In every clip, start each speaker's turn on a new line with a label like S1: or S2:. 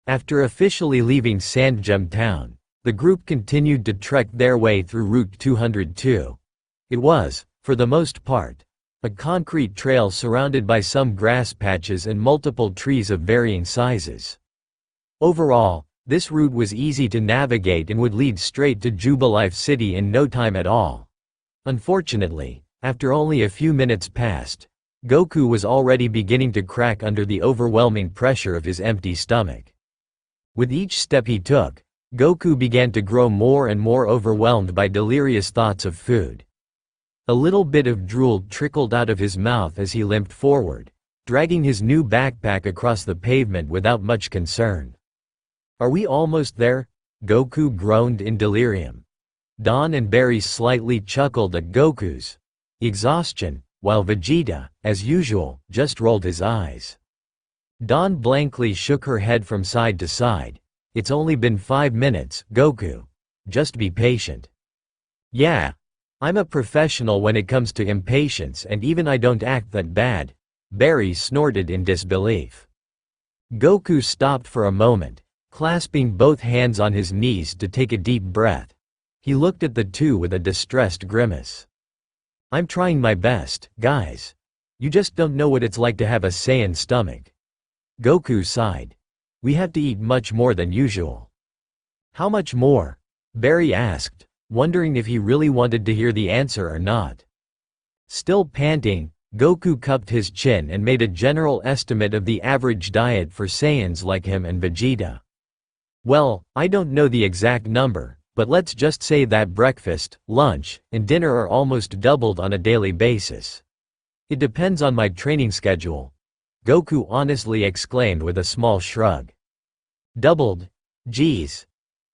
S1: After officially leaving Sandgem Town, the group continued to trek their way through Route 202. It was, for the most part, a concrete trail surrounded by some grass patches and multiple trees of varying sizes. Overall, this route was easy to navigate and would lead straight to Jubilife City in no time at all. Unfortunately, after only a few minutes passed, Goku was already beginning to crack under the overwhelming pressure of his empty stomach. With each step he took, Goku began to grow more and more overwhelmed by delirious thoughts of food. A little bit of drool trickled out of his mouth as he limped forward, dragging his new backpack across the pavement without much concern. "Are we almost there?" Goku groaned in delirium. Don and Barry slightly chuckled at Goku's exhaustion, while Vegeta, as usual, just rolled his eyes. Don blankly shook her head from side to side. "It's only been 5 minutes, Goku. Just be patient." "Yeah, I'm a professional when it comes to impatience and even I don't act that bad," Barry snorted in disbelief. Goku stopped for a moment, clasping both hands on his knees to take a deep breath. He looked at the two with a distressed grimace. "I'm trying my best, guys. You just don't know what it's like to have a Saiyan stomach." Goku sighed. "We have to eat much more than usual." "How much more?" Barry asked, wondering if he really wanted to hear the answer or not. Still panting, Goku cupped his chin and made a general estimate of the average diet for Saiyans like him and Vegeta. "Well, I don't know the exact number, but let's just say that breakfast, lunch, and dinner are almost doubled on a daily basis. It depends on my training schedule," Goku honestly exclaimed with a small shrug. "Doubled? Geez.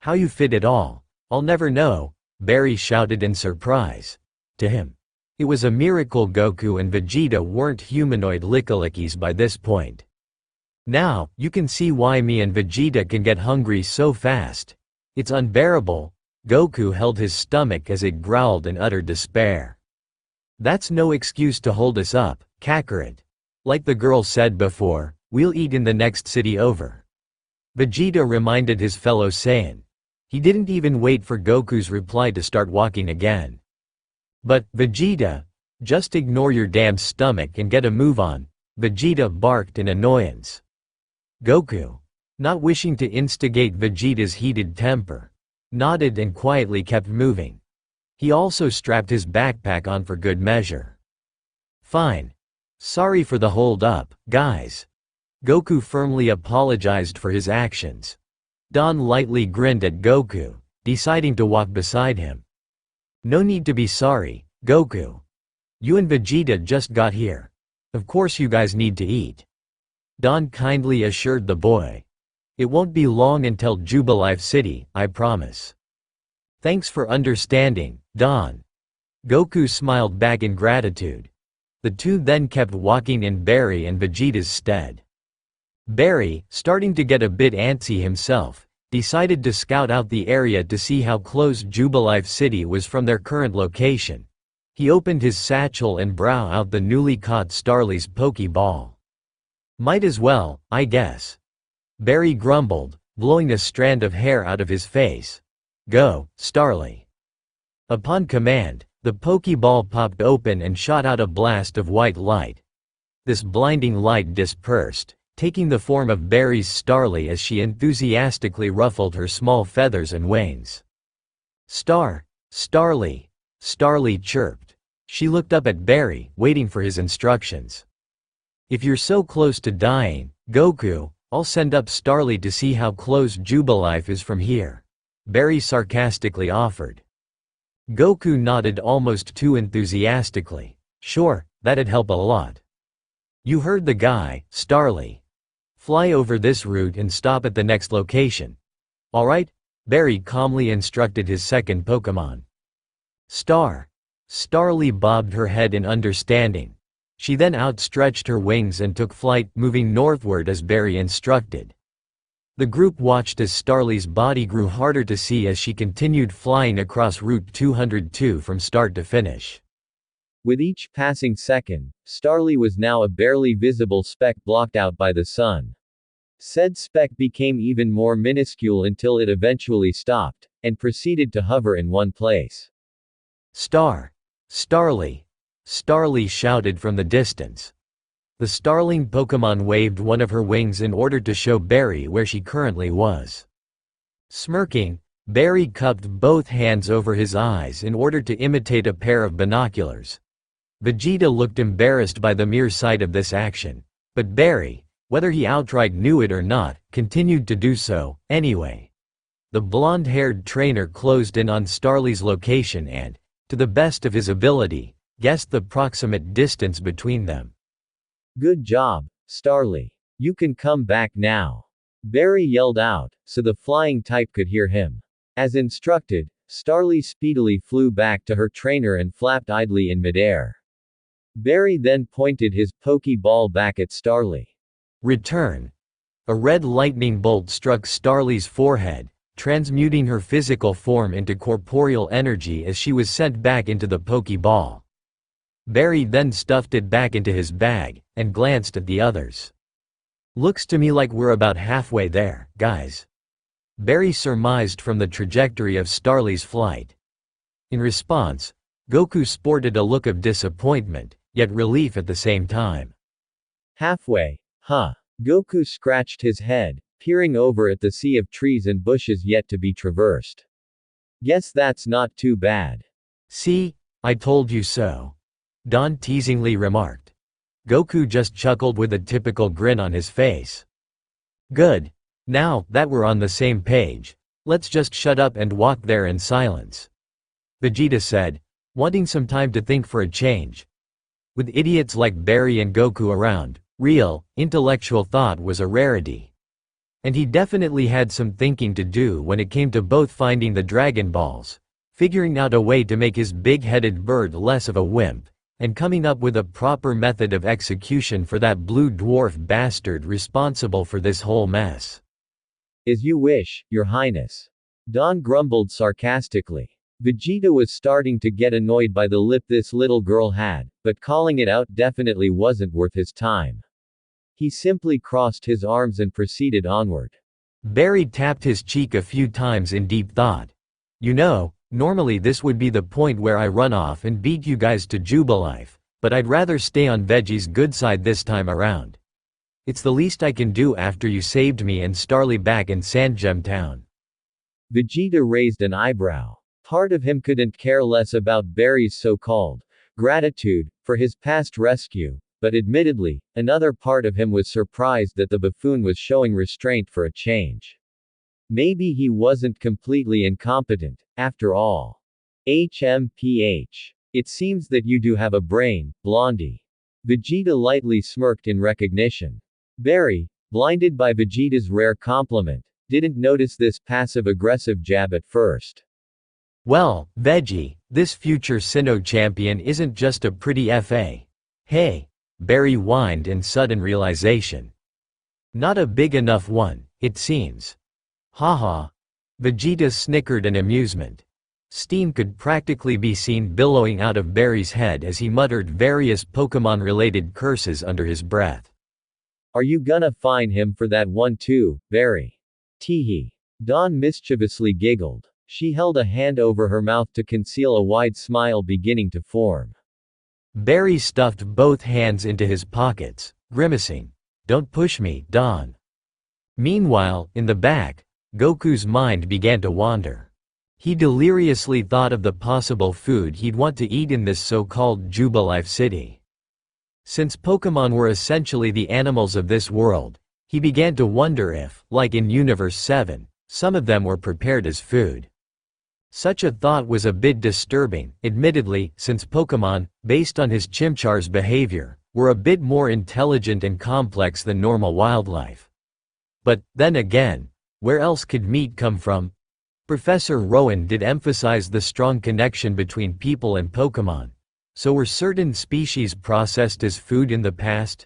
S1: How you fit it all, I'll never know," Barry shouted in surprise. To him, it was a miracle Goku and Vegeta weren't humanoid lickilickies by this point. "Now, you can see why me and Vegeta can get hungry so fast. It's unbearable." Goku held his stomach as it growled in utter despair. "That's no excuse to hold us up, Kakarot. Like the girl said before, we'll eat in the next city over." Vegeta reminded his fellow Saiyan. He didn't even wait for Goku's reply to start walking again. "But, Vegeta, just ignore your damn stomach and get a move on," Vegeta barked in annoyance. Goku, not wishing to instigate Vegeta's heated temper, nodded and quietly kept moving. He also strapped his backpack on for good measure. "Fine. Sorry for the hold-up, guys." Goku firmly apologized for his actions. Don lightly grinned at Goku, deciding to walk beside him. "No need to be sorry, Goku. You and Vegeta just got here. Of course you guys need to eat," Don kindly assured the boy. "It won't be long until Jubilife City, I promise." "Thanks for understanding, Don." Goku smiled back in gratitude. The two then kept walking in Barry and Vegeta's stead. Barry, starting to get a bit antsy himself, decided to scout out the area to see how close Jubilife City was from their current location. He opened his satchel and brought out the newly caught Starly's Pokeball. "Might as well, I guess," Barry grumbled, blowing a strand of hair out of his face. "Go, Starly." Upon command, the Pokeball popped open and shot out a blast of white light. This blinding light dispersed, taking the form of Barry's Starly as she enthusiastically ruffled her small feathers and wings. Starly," Starly chirped. She looked up at Barry, waiting for his instructions. "If you're so close to dying, Goku, I'll send up Starly to see how close Jubilife is from here," Barry sarcastically offered. Goku nodded almost too enthusiastically. "Sure, that'd help a lot." "You heard the guy, Starly. Fly over this route and stop at the next location. Alright?" Barry calmly instructed his second Pokémon. Starly bobbed her head in understanding. She then outstretched her wings and took flight, moving northward as Barry instructed. The group watched as Starly's body grew harder to see as she continued flying across Route 202 from start to finish. With each passing second, Starly was now a barely visible speck blocked out by the sun.
S2: Said speck became even more minuscule until it eventually stopped, and proceeded to hover in one place.
S1: Starly! Starly shouted from the distance. The starling Pokémon waved one of her wings in order to show Barry where she currently was. Smirking, Barry cupped both hands over his eyes in order to imitate a pair of binoculars. Vegeta looked embarrassed by the mere sight of this action, but Barry, whether he outright knew it or not, continued to do so, anyway. The blonde-haired trainer closed in on Starly's location and, to the best of his ability, guessed the proximate distance between them.
S2: Good job, Starly. You can come back now. Barry yelled out, so the flying type could hear him. As instructed, Starly speedily flew back to her trainer and flapped idly in midair. Barry then pointed his Pokeball back at Starly.
S1: Return. A red lightning bolt struck Starly's forehead, transmuting her physical form into corporeal energy as she was sent back into the Pokeball. Barry then stuffed it back into his bag, and glanced at the others. Looks to me like we're about halfway there, guys. Barry surmised from the trajectory of Starly's flight. In response, Goku sported a look of disappointment, yet relief at the same time.
S2: Halfway, huh? Goku scratched his head, peering over at the sea of trees and bushes yet to be traversed. Guess that's not too bad.
S1: See, I told you so. Don teasingly remarked. Goku just chuckled with a typical grin on his face. Good. Now that we're on the same page, let's just shut up and walk there in silence. Vegeta said, wanting some time to think for a change. With idiots like Barry and Goku around, real, intellectual thought was a rarity. And he definitely had some thinking to do when it came to both finding the Dragon Balls, figuring out a way to make his big-headed bird less of a wimp, and coming up with a proper method of execution for that blue dwarf bastard responsible for this whole mess.
S2: As you wish, Your Highness. Don grumbled sarcastically. Vegeta was starting to get annoyed by the lip this little girl had, but calling it out definitely wasn't worth his time. He simply crossed his arms and proceeded onward.
S1: Barry tapped his cheek a few times in deep thought. You know, normally this would be the point where I run off and beat you guys to Jubilife, but I'd rather stay on Veggie's good side this time around. It's the least I can do after you saved me and Starly back in Sandgem Town.
S2: Vegeta raised an eyebrow. Part of him couldn't care less about Barry's so-called gratitude for his past rescue, but admittedly, another part of him was surprised that the buffoon was showing restraint for a change. Maybe he wasn't completely incompetent, after all. HMPH. It seems that you do have a brain, Blondie. Vegeta lightly smirked in recognition. Barry, blinded by Vegeta's rare compliment, didn't notice this passive-aggressive jab at first.
S1: Well, Veggie, this future Sinnoh champion isn't just a pretty FA. Hey, Barry whined in sudden realization. Not a big enough one, it seems. Haha. Vegeta snickered in amusement. Steam could practically be seen billowing out of Barry's head as he muttered various Pokemon-related curses under his breath.
S2: Are you gonna fine him for that one too, Barry? Teehee. Dawn mischievously giggled. She held a hand over her mouth to conceal a wide smile beginning to form.
S1: Barry stuffed both hands into his pockets, grimacing. Don't push me, Dawn. Meanwhile, in the back, Goku's mind began to wander. He deliriously thought of the possible food he'd want to eat in this so-called Jubilife city. Since Pokemon were essentially the animals of this world, he began to wonder if, like in Universe 7, some of them were prepared as food. Such a thought was a bit disturbing, admittedly, since Pokemon, based on his Chimchar's behavior, were a bit more intelligent and complex than normal wildlife. But, then again, where else could meat come from? Professor Rowan did emphasize the strong connection between people and Pokemon. So were certain species processed as food in the past?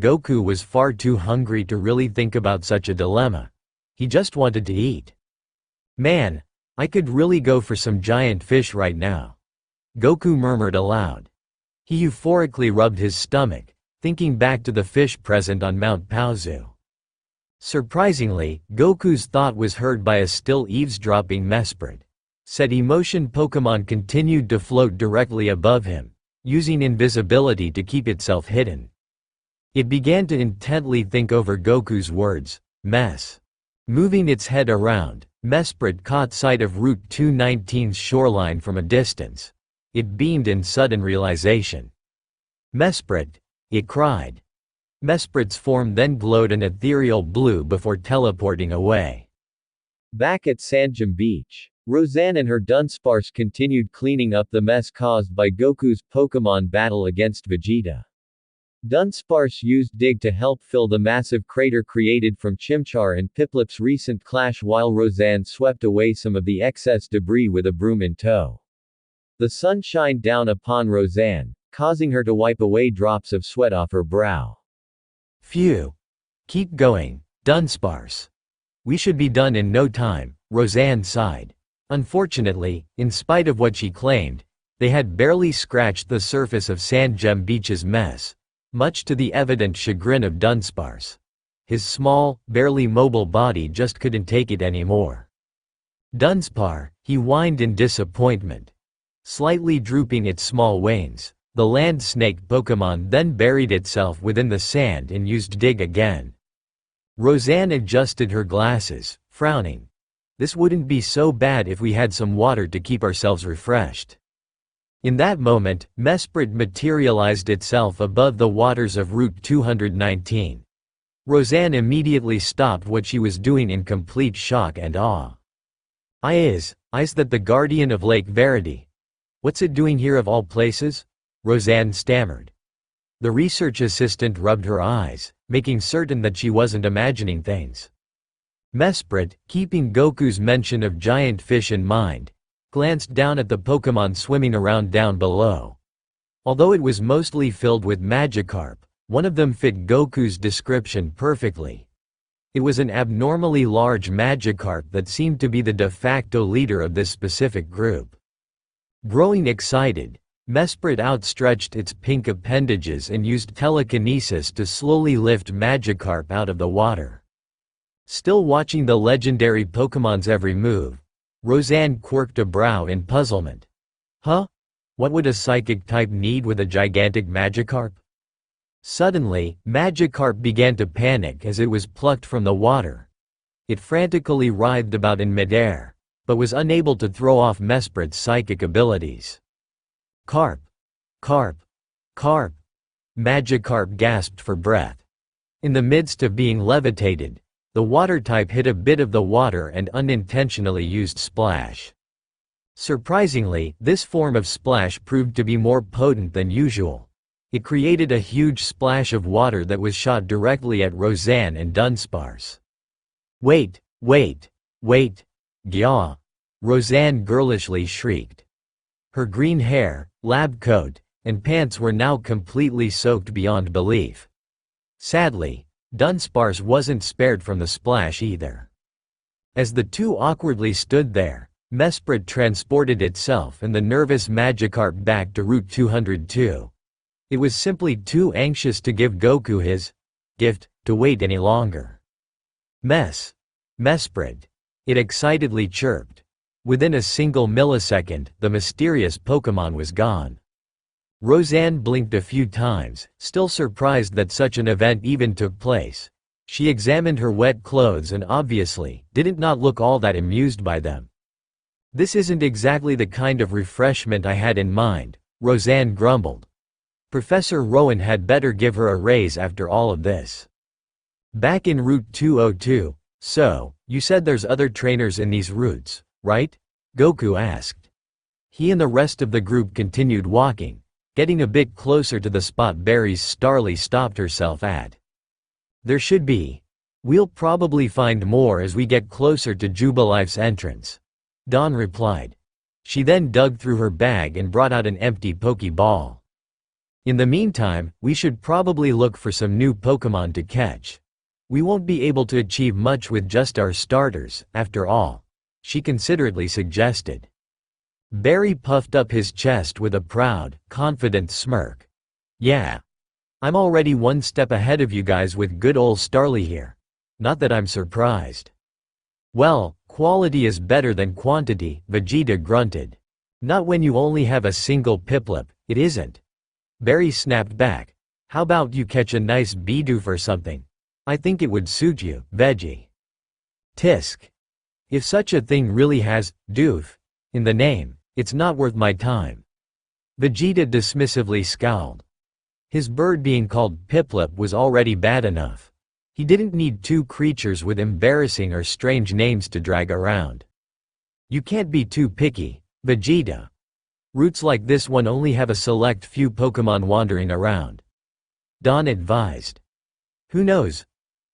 S1: Goku was far too hungry to really think about such a dilemma. He just wanted to eat. Man, I could really go for some giant fish right now. Goku murmured aloud. He euphorically rubbed his stomach, thinking back to the fish present on Mount Paozu. Surprisingly, Goku's thought was heard by a still eavesdropping Mesprit. Said emotion Pokémon continued to float directly above him, using invisibility to keep itself hidden. It began to intently think over Goku's words, mess. Moving its head around, Mesprit caught sight of Route 219's shoreline from a distance. It beamed in sudden realization. Mesprit! It cried. Mesprit's form then glowed an ethereal blue before teleporting away.
S2: Back at Sandgem Beach, Roseanne and her Dunsparce continued cleaning up the mess caused by Goku's Pokémon battle against Vegeta. Dunsparce used Dig to help fill the massive crater created from Chimchar and Piplup's recent clash while Roseanne swept away some of the excess debris with a broom in tow. The sun shined down upon Roseanne, causing her to wipe away drops of sweat off her brow.
S1: Phew. Keep going, Dunsparce. We should be done in no time, Roseanne sighed. Unfortunately, in spite of what she claimed, they had barely scratched the surface of Sandgem Beach's mess, much to the evident chagrin of Dunsparce. His small, barely mobile body just couldn't take it anymore. Dunsparce, he whined in disappointment. Slightly drooping its small wings, the land snake Pokémon then buried itself within the sand and used Dig again. Roseanne adjusted her glasses, frowning. This wouldn't be so bad if we had some water to keep ourselves refreshed. In that moment, Mesprit materialized itself above the waters of Route 219. Roseanne immediately stopped what she was doing in complete shock and awe. Is that the guardian of Lake Verity? What's it doing here of all places? Roseanne stammered. The research assistant rubbed her eyes, making certain that she wasn't imagining things. Mesprit, keeping Goku's mention of giant fish in mind, glanced down at the Pokémon swimming around down below. Although it was mostly filled with Magikarp, one of them fit Goku's description perfectly. It was an abnormally large Magikarp that seemed to be the de facto leader of this specific group. Growing excited, Mesprit outstretched its pink appendages and used telekinesis to slowly lift Magikarp out of the water. Still watching the legendary Pokémon's every move, Roseanne quirked a brow in puzzlement. Huh? What would a psychic type need with a gigantic Magikarp? Suddenly, Magikarp began to panic as it was plucked from the water. It frantically writhed about in midair, but was unable to throw off Mesprit's psychic abilities. Carp! Carp! Carp! Magikarp gasped for breath. In the midst of being levitated, the water type hit a bit of the water and unintentionally used Splash. Surprisingly, this form of Splash proved to be more potent than usual. It created a huge splash of water that was shot directly at Roseanne and Dunsparce. Wait, wait, wait, Gyaw! Roseanne girlishly shrieked. Her green hair, lab coat, and pants were now completely soaked beyond belief. Sadly, Dunsparce wasn't spared from the splash either. As the two awkwardly stood there, Mesprit transported itself and the nervous Magikarp back to Route 202. It was simply too anxious to give Goku his gift to wait any longer. Mesprit! It excitedly chirped. Within a single millisecond, the mysterious Pokémon was gone. Roseanne blinked a few times, still surprised that such an event even took place. She examined her wet clothes and obviously did not look all that amused by them. This isn't exactly the kind of refreshment I had in mind, Roseanne grumbled. Professor Rowan had better give her a raise after all of this. Back in Route 202, so, you said there's other trainers in these routes, right? Goku asked. He and the rest of the group continued walking, getting a bit closer to the spot Barry's Starly stopped herself at. There should be. We'll probably find more as we get closer to Jubilife's entrance. Dawn replied. She then dug through her bag and brought out an empty Pokeball. In the meantime, we should probably look for some new Pokémon to catch. We won't be able to achieve much with just our starters, after all, she considerately suggested. Barry puffed up his chest with a proud, confident smirk. Yeah. I'm already one step ahead of you guys with good ol' Starly here. Not that I'm surprised. Well, quality is better than quantity, Vegeta grunted. Not when you only have a single Piplup, it isn't. Barry snapped back. How about you catch a nice Bidoof or something? I think it would suit you, Veggie. Tisk. If such a thing really has doof in the name, it's not worth my time. Vegeta dismissively scowled. His bird being called Piplup was already bad enough. He didn't need two creatures with embarrassing or strange names to drag around. You can't be too picky, Vegeta. Routes like this one only have a select few Pokémon wandering around. Don advised. Who knows?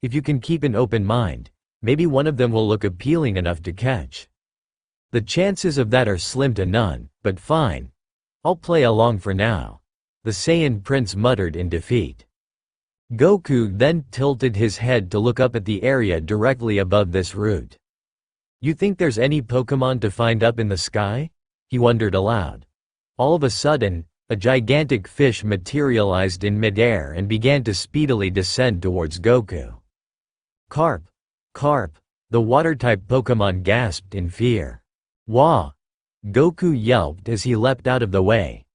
S1: If you can keep an open mind, maybe one of them will look appealing enough to catch. The chances of that are slim to none, but fine. I'll play along for now. The Saiyan Prince muttered in defeat. Goku then tilted his head to look up at the area directly above this route. You think there's any Pokémon to find up in the sky? He wondered aloud. All of a sudden, a gigantic fish materialized in midair and began to speedily descend towards Goku. Carp! Carp! The water-type Pokémon gasped in fear. Wah! Goku yelped as he leapt out of the way.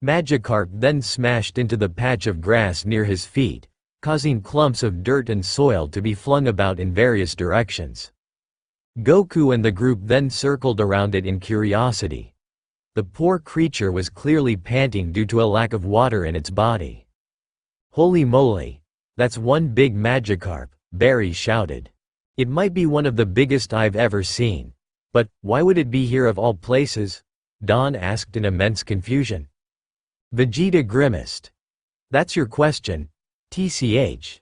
S1: Magikarp then smashed into the patch of grass near his feet, causing clumps of dirt and soil to be flung about in various directions. Goku and the group then circled around it in curiosity. The poor creature was clearly panting due to a lack of water in its body. Holy moly! That's one big Magikarp, Barry shouted. It might be one of the biggest I've ever seen. But, why would it be here of all places? Don asked in immense confusion. Vegeta grimaced. That's your question? TCH.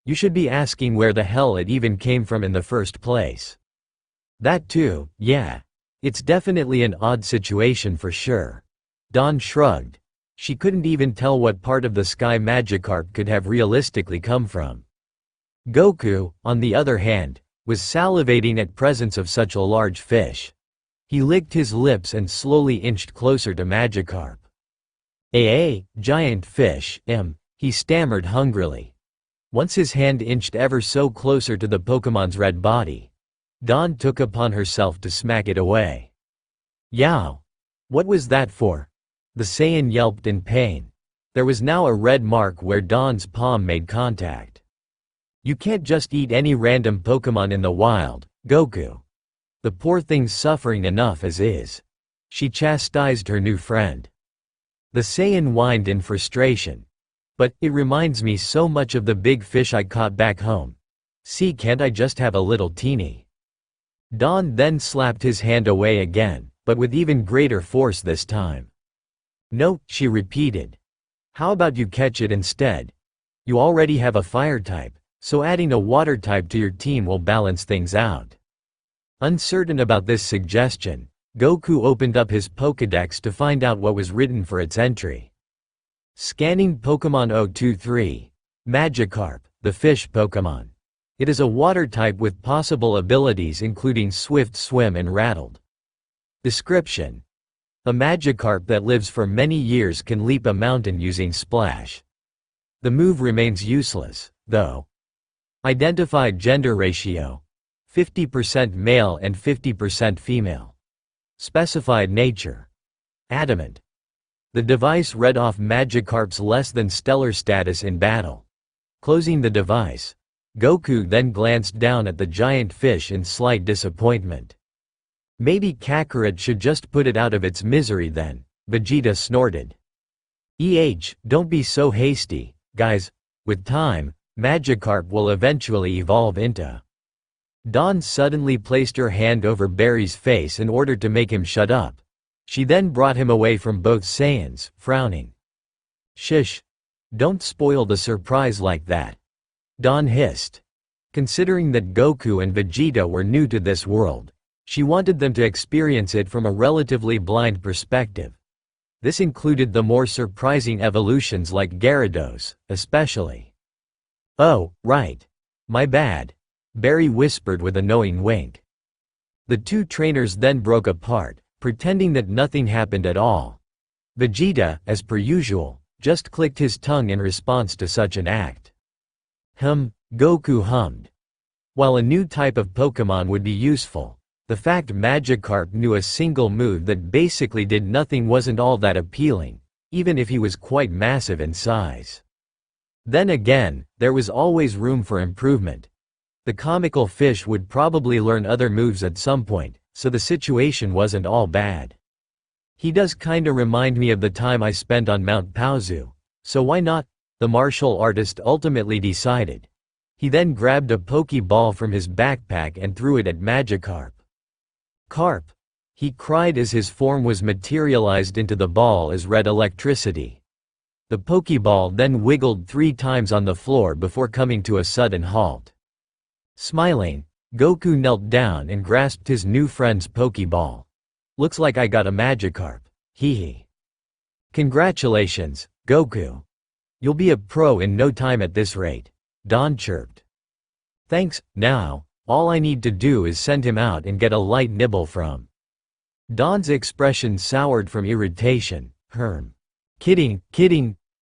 S1: You should be asking where the hell it even came from in the first place. That too, yeah. It's definitely an odd situation for sure. Dawn shrugged. She couldn't even tell what part of the sky Magikarp could have realistically come from. Goku, on the other hand, was salivating at presence of such a large fish. He licked his lips and slowly inched closer to Magikarp. Giant fish, he stammered hungrily. Once his hand inched ever so closer to the Pokemon's red body, Dawn took upon herself to smack it away. Yow! What was that for? The Saiyan yelped in pain. There was now a red mark where Dawn's palm made contact. You can't just eat any random Pokémon in the wild, Goku. The poor thing's suffering enough as is. She chastised her new friend. The Saiyan whined in frustration. But, it reminds me so much of the big fish I caught back home. See, can't I just have a little teeny? Dawn then slapped his hand away again, but with even greater force this time. No, she repeated. How about you catch it instead? You already have a fire type, so adding a water type to your team will balance things out. Uncertain about this suggestion, Goku opened up his Pokédex to find out what was written for its entry. Scanning Pokémon 023. Magikarp, the fish Pokémon. It is a water type with possible abilities including Swift Swim and Rattled. Description: a Magikarp that lives for many years can leap a mountain using Splash. The move remains useless, though. Identified gender ratio: 50% male and 50% female. Specified nature: adamant. The device read off Magikarp's less than stellar status in battle. Closing the device, Goku then glanced down at the giant fish in slight disappointment. Maybe Kakarot should just put it out of its misery then, Vegeta snorted. Don't be so hasty, guys. With time, Magikarp will eventually evolve into. Dawn suddenly placed her hand over Barry's face in order to make him shut up. She then brought him away from both Saiyans, frowning. Shish. Don't spoil the surprise like that. Dawn hissed. Considering that Goku and Vegeta were new to this world, she wanted them to experience it from a relatively blind perspective. This included the more surprising evolutions like Gyarados, especially. Oh, right. My bad. Barry whispered with a knowing wink. The two trainers then broke apart, pretending that nothing happened at all. Vegeta, as per usual, just clicked his tongue in response to such an act. Goku hummed. While a new type of Pokémon would be useful, the fact Magikarp knew a single move that basically did nothing wasn't all that appealing, even if he was quite massive in size. Then again, there was always room for improvement. The comical fish would probably learn other moves at some point, so the situation wasn't all bad. He does kinda remind me of the time I spent on Mount Paozu, so why not? The martial artist ultimately decided. He then grabbed a Pokeball from his backpack and threw it at Magikarp. "Carp!" he cried as his form was materialized into the ball as red electricity. The Pokeball then wiggled 3 times on the floor before coming to a sudden halt. Smiling, Goku knelt down and grasped his new friend's Pokeball. "Looks like I got a Magikarp. Hee." "Congratulations, Goku. You'll be a pro in no time at this rate," Don chirped. "Thanks, now, all I need to do is send him out and get a light nibble from." Don's expression soured from irritation. Kidding,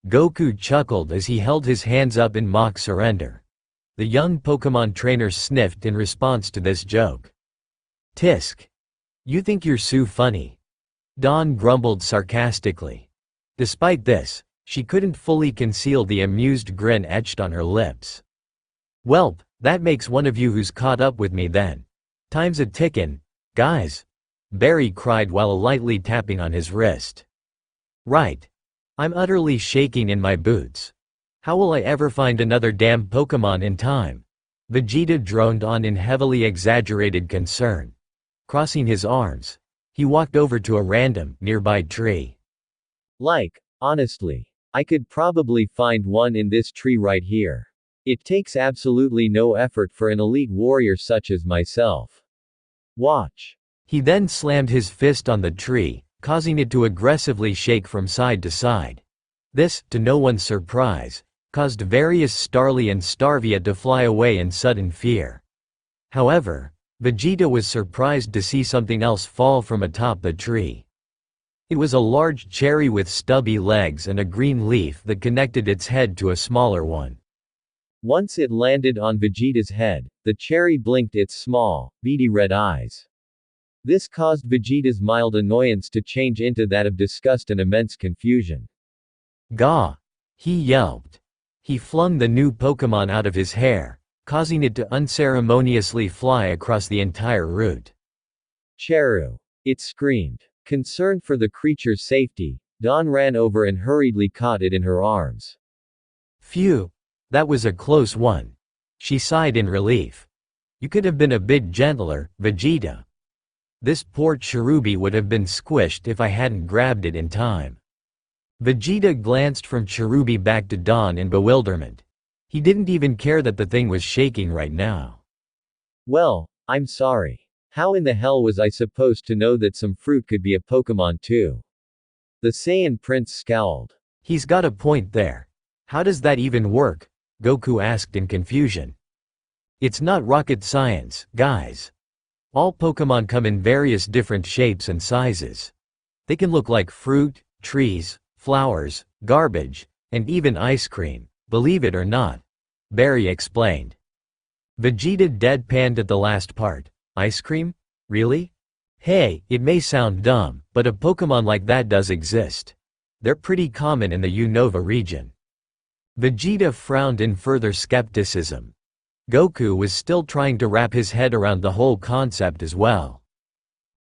S1: Goku chuckled as he held his hands up in mock surrender. The young Pokémon trainer sniffed in response to this joke. "Tisk. You think you're so funny," Don grumbled sarcastically. Despite this, she couldn't fully conceal the amused grin etched on her lips. "Welp, that makes one of you who's caught up with me then. Time's a tickin', guys," Barry cried while lightly tapping on his wrist. "Right. I'm utterly shaking in my boots. How will I ever find another damn Pokémon in time?" Vegeta droned on in heavily exaggerated concern. Crossing his arms, he walked over to a random, nearby tree.
S2: Honestly, I could probably find one in this tree right here. It takes absolutely no effort for an elite warrior such as myself. Watch."
S1: He then slammed his fist on the tree, causing it to aggressively shake from side to side. This, to no one's surprise, caused various Starly and Starvia to fly away in sudden fear. However, Vegeta was surprised to see something else fall from atop the tree. It was a large cherry with stubby legs and a green leaf that connected its head to a smaller one.
S2: Once it landed on Vegeta's head, the cherry blinked its small, beady red eyes. This caused Vegeta's mild annoyance to change into that of disgust and immense confusion.
S1: "Gah!" he yelped. He flung the new Pokémon out of his hair, causing it to unceremoniously fly across the entire route.
S2: "Cheru!" it screamed. Concerned for the creature's safety, Dawn ran over and hurriedly caught it in her arms.
S1: "Phew! That was a close one," she sighed in relief. "You could have been a bit gentler, Vegeta. This poor Cherubi would have been squished if I hadn't grabbed it in time." Vegeta glanced from Cherubi back to Dawn in bewilderment. He didn't even care that the thing was shaking right now.
S2: "Well, I'm sorry. How in the hell was I supposed to know that some fruit could be a Pokémon too?" The Saiyan Prince scowled.
S1: "He's got a point there. How does that even work?" Goku asked in confusion. "It's not rocket science, guys. All Pokémon come in various different shapes and sizes. They can look like fruit, trees, flowers, garbage, and even ice cream, believe it or not," Barry explained. Vegeta deadpanned at the last part. "Ice cream? Really? Hey, it may sound dumb, but a Pokémon like that does exist. They're pretty common in the Unova region." Vegeta frowned in further skepticism. Goku was still trying to wrap his head around the whole concept as well.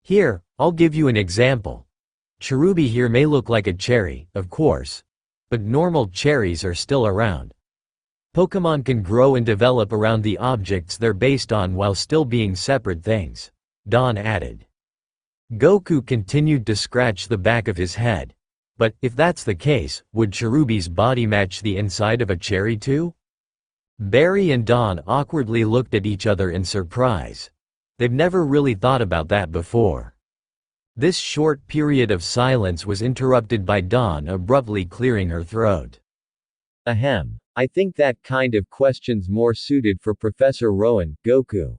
S1: "Here, I'll give you an example. Cherubi here may look like a cherry, of course. But normal cherries are still around. Pokémon can grow and develop around the objects they're based on while still being separate things," Dawn added. Goku continued to scratch the back of his head. But, if that's the case, would Cherubi's body match the inside of a cherry too? Barry and Dawn awkwardly looked at each other in surprise. They've never really thought about that before. This short period of silence was interrupted by Dawn abruptly clearing her throat.
S2: "Ahem. I think that kind of question's more suited for Professor Rowan, Goku,"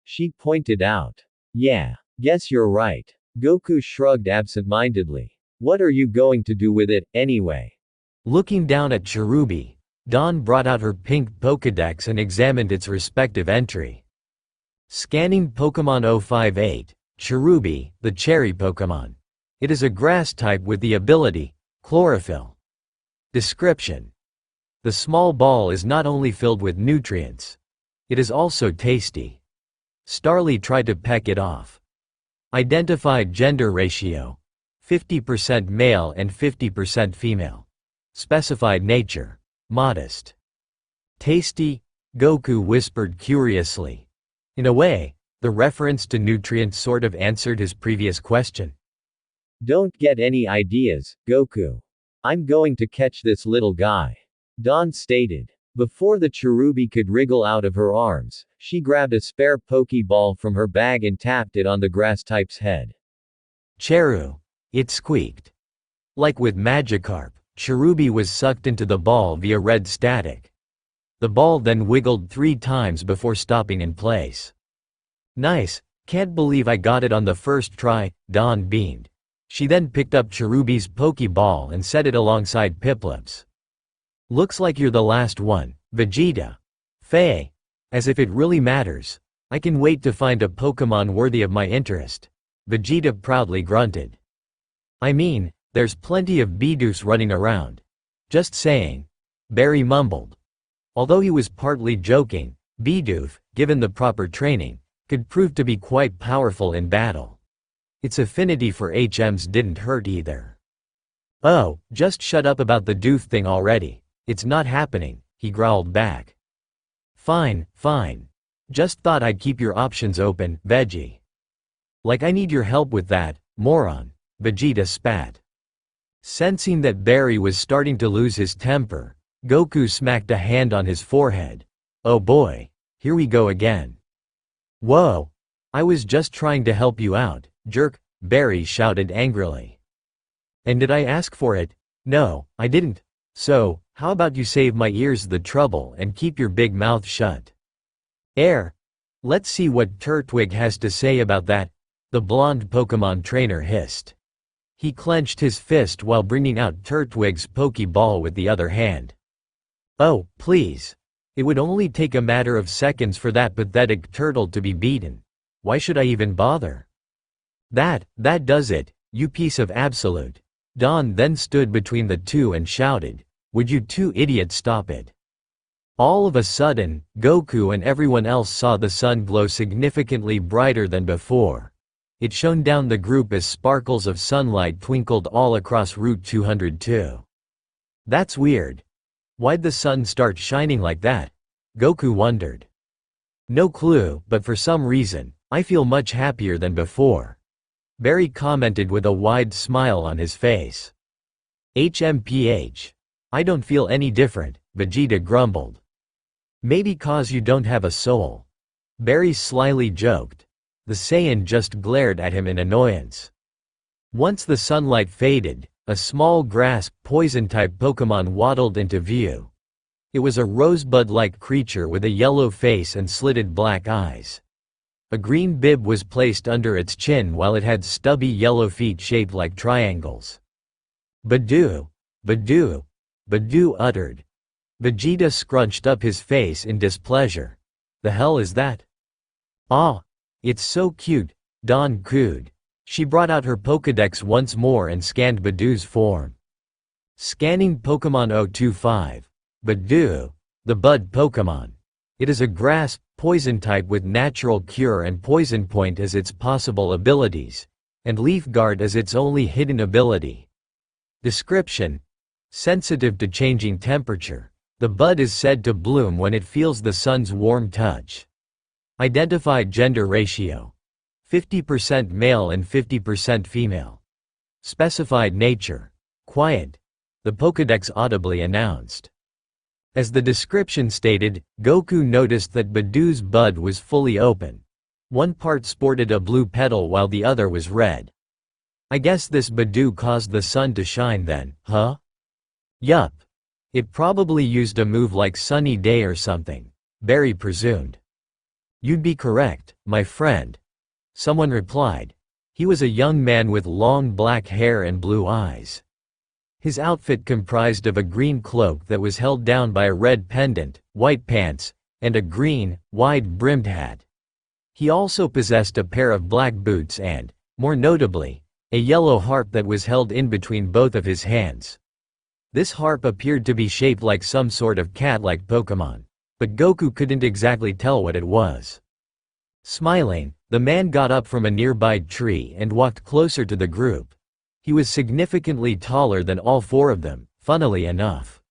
S2: she pointed out. "Yeah. Guess you're right." Goku shrugged absent-mindedly. "What are you going to do with it, anyway?"
S1: Looking down at Cherubi, Dawn brought out her pink Pokédex and examined its respective entry. Scanning Pokémon 058, Cherubi, the cherry Pokémon. It is a grass type with the ability, Chlorophyll. Description: the small ball is not only filled with nutrients. It is also tasty. Starly tried to peck it off. Identified gender ratio: 50% male and 50% female. Specified nature: modest. Tasty, Goku whispered curiously. In a way, the reference to nutrients sort of answered his previous question.
S2: Don't get any ideas, Goku. I'm going to catch this little guy. Dawn stated. Before the Cherubi could wriggle out of her arms, she grabbed a spare Pokeball from her bag and tapped it on the grass type's head.
S1: Cheru! It squeaked. Like with Magikarp, Cherubi was sucked into the ball via red static. The ball then wiggled 3 times before stopping in place. Nice, can't believe I got it on the first try, Dawn beamed. She then picked up Cherubi's Pokeball and set it alongside Piplup's. Looks like you're the last one, Vegeta. Faye. As if it really matters. I can wait to find a Pokémon worthy of my interest. Vegeta proudly grunted. I mean, there's plenty of Bidoof running around. Just saying. Barry mumbled. Although he was partly joking, Bidoof, given the proper training, could prove to be quite powerful in battle. Its affinity for HMs didn't hurt either. Oh, just shut up about the doof thing already. It's not happening, he growled back. Fine, fine. Just thought I'd keep your options open, Veggie. Like I need your help with that, moron, Vegeta spat. Sensing that Barry was starting to lose his temper, Goku smacked a hand on his forehead. Oh boy, here we go again. Whoa, I was just trying to help you out, jerk, Barry shouted angrily. And did I ask for it? No, I didn't. So, how about you save my ears the trouble and keep your big mouth shut? Let's see what Turtwig has to say about that, the blonde Pokémon trainer hissed. He clenched his fist while bringing out Turtwig's Pokeball with the other hand. Oh, please. It would only take a matter of seconds for that pathetic turtle to be beaten. Why should I even bother? That does it, you piece of absolute. Dawn then stood between the two and shouted, would you two idiots stop it? All of a sudden, Goku and everyone else saw the sun glow significantly brighter than before. It shone down the group as sparkles of sunlight twinkled all across Route 202. That's weird. Why'd the sun start shining like that? Goku wondered. No clue, but for some reason, I feel much happier than before. Barry commented with a wide smile on his face. HMPH. I don't feel any different, Vegeta grumbled. Maybe cause you don't have a soul. Barry slyly joked. The Saiyan just glared at him in annoyance. Once the sunlight faded, a small grass, poison-type Pokémon waddled into view. It was a rosebud-like creature with a yellow face and slitted black eyes. A green bib was placed under its chin while it had stubby yellow feet shaped like triangles. Badoo, Badoo, Badoo uttered. Vegeta scrunched up his face in displeasure. The hell is that? Ah, it's so cute, Dawn cooed. She brought out her Pokédex once more and scanned Badoo's form. Scanning Pokémon 025. Badoo, the Bud Pokémon. It is a grass, poison type with natural cure and poison point as its possible abilities, and leaf guard as its only hidden ability. Description: sensitive to changing temperature. The bud is said to bloom when it feels the sun's warm touch. Identified gender ratio: 50% male and 50% female. Specified nature: quiet. The Pokédex audibly announced. As the description stated, Goku noticed that Badoo's bud was fully open. One part sported a blue petal while the other was red. I guess this Badoo caused the sun to shine then, huh? Yup. It probably used a move like Sunny Day or something, Barry presumed. You'd be correct, my friend. Someone replied. He was a young man with long black hair and blue eyes. His outfit comprised of a green cloak that was held down by a red pendant, white pants, and a green, wide-brimmed hat. He also possessed a pair of black boots and, more notably, a yellow harp that was held in between both of his hands. This harp appeared to be shaped like some sort of cat-like Pokémon, but Goku couldn't exactly tell what it was. Smiling, the man got up from a nearby tree and walked closer to the group. He was significantly taller than all four of them, funnily enough.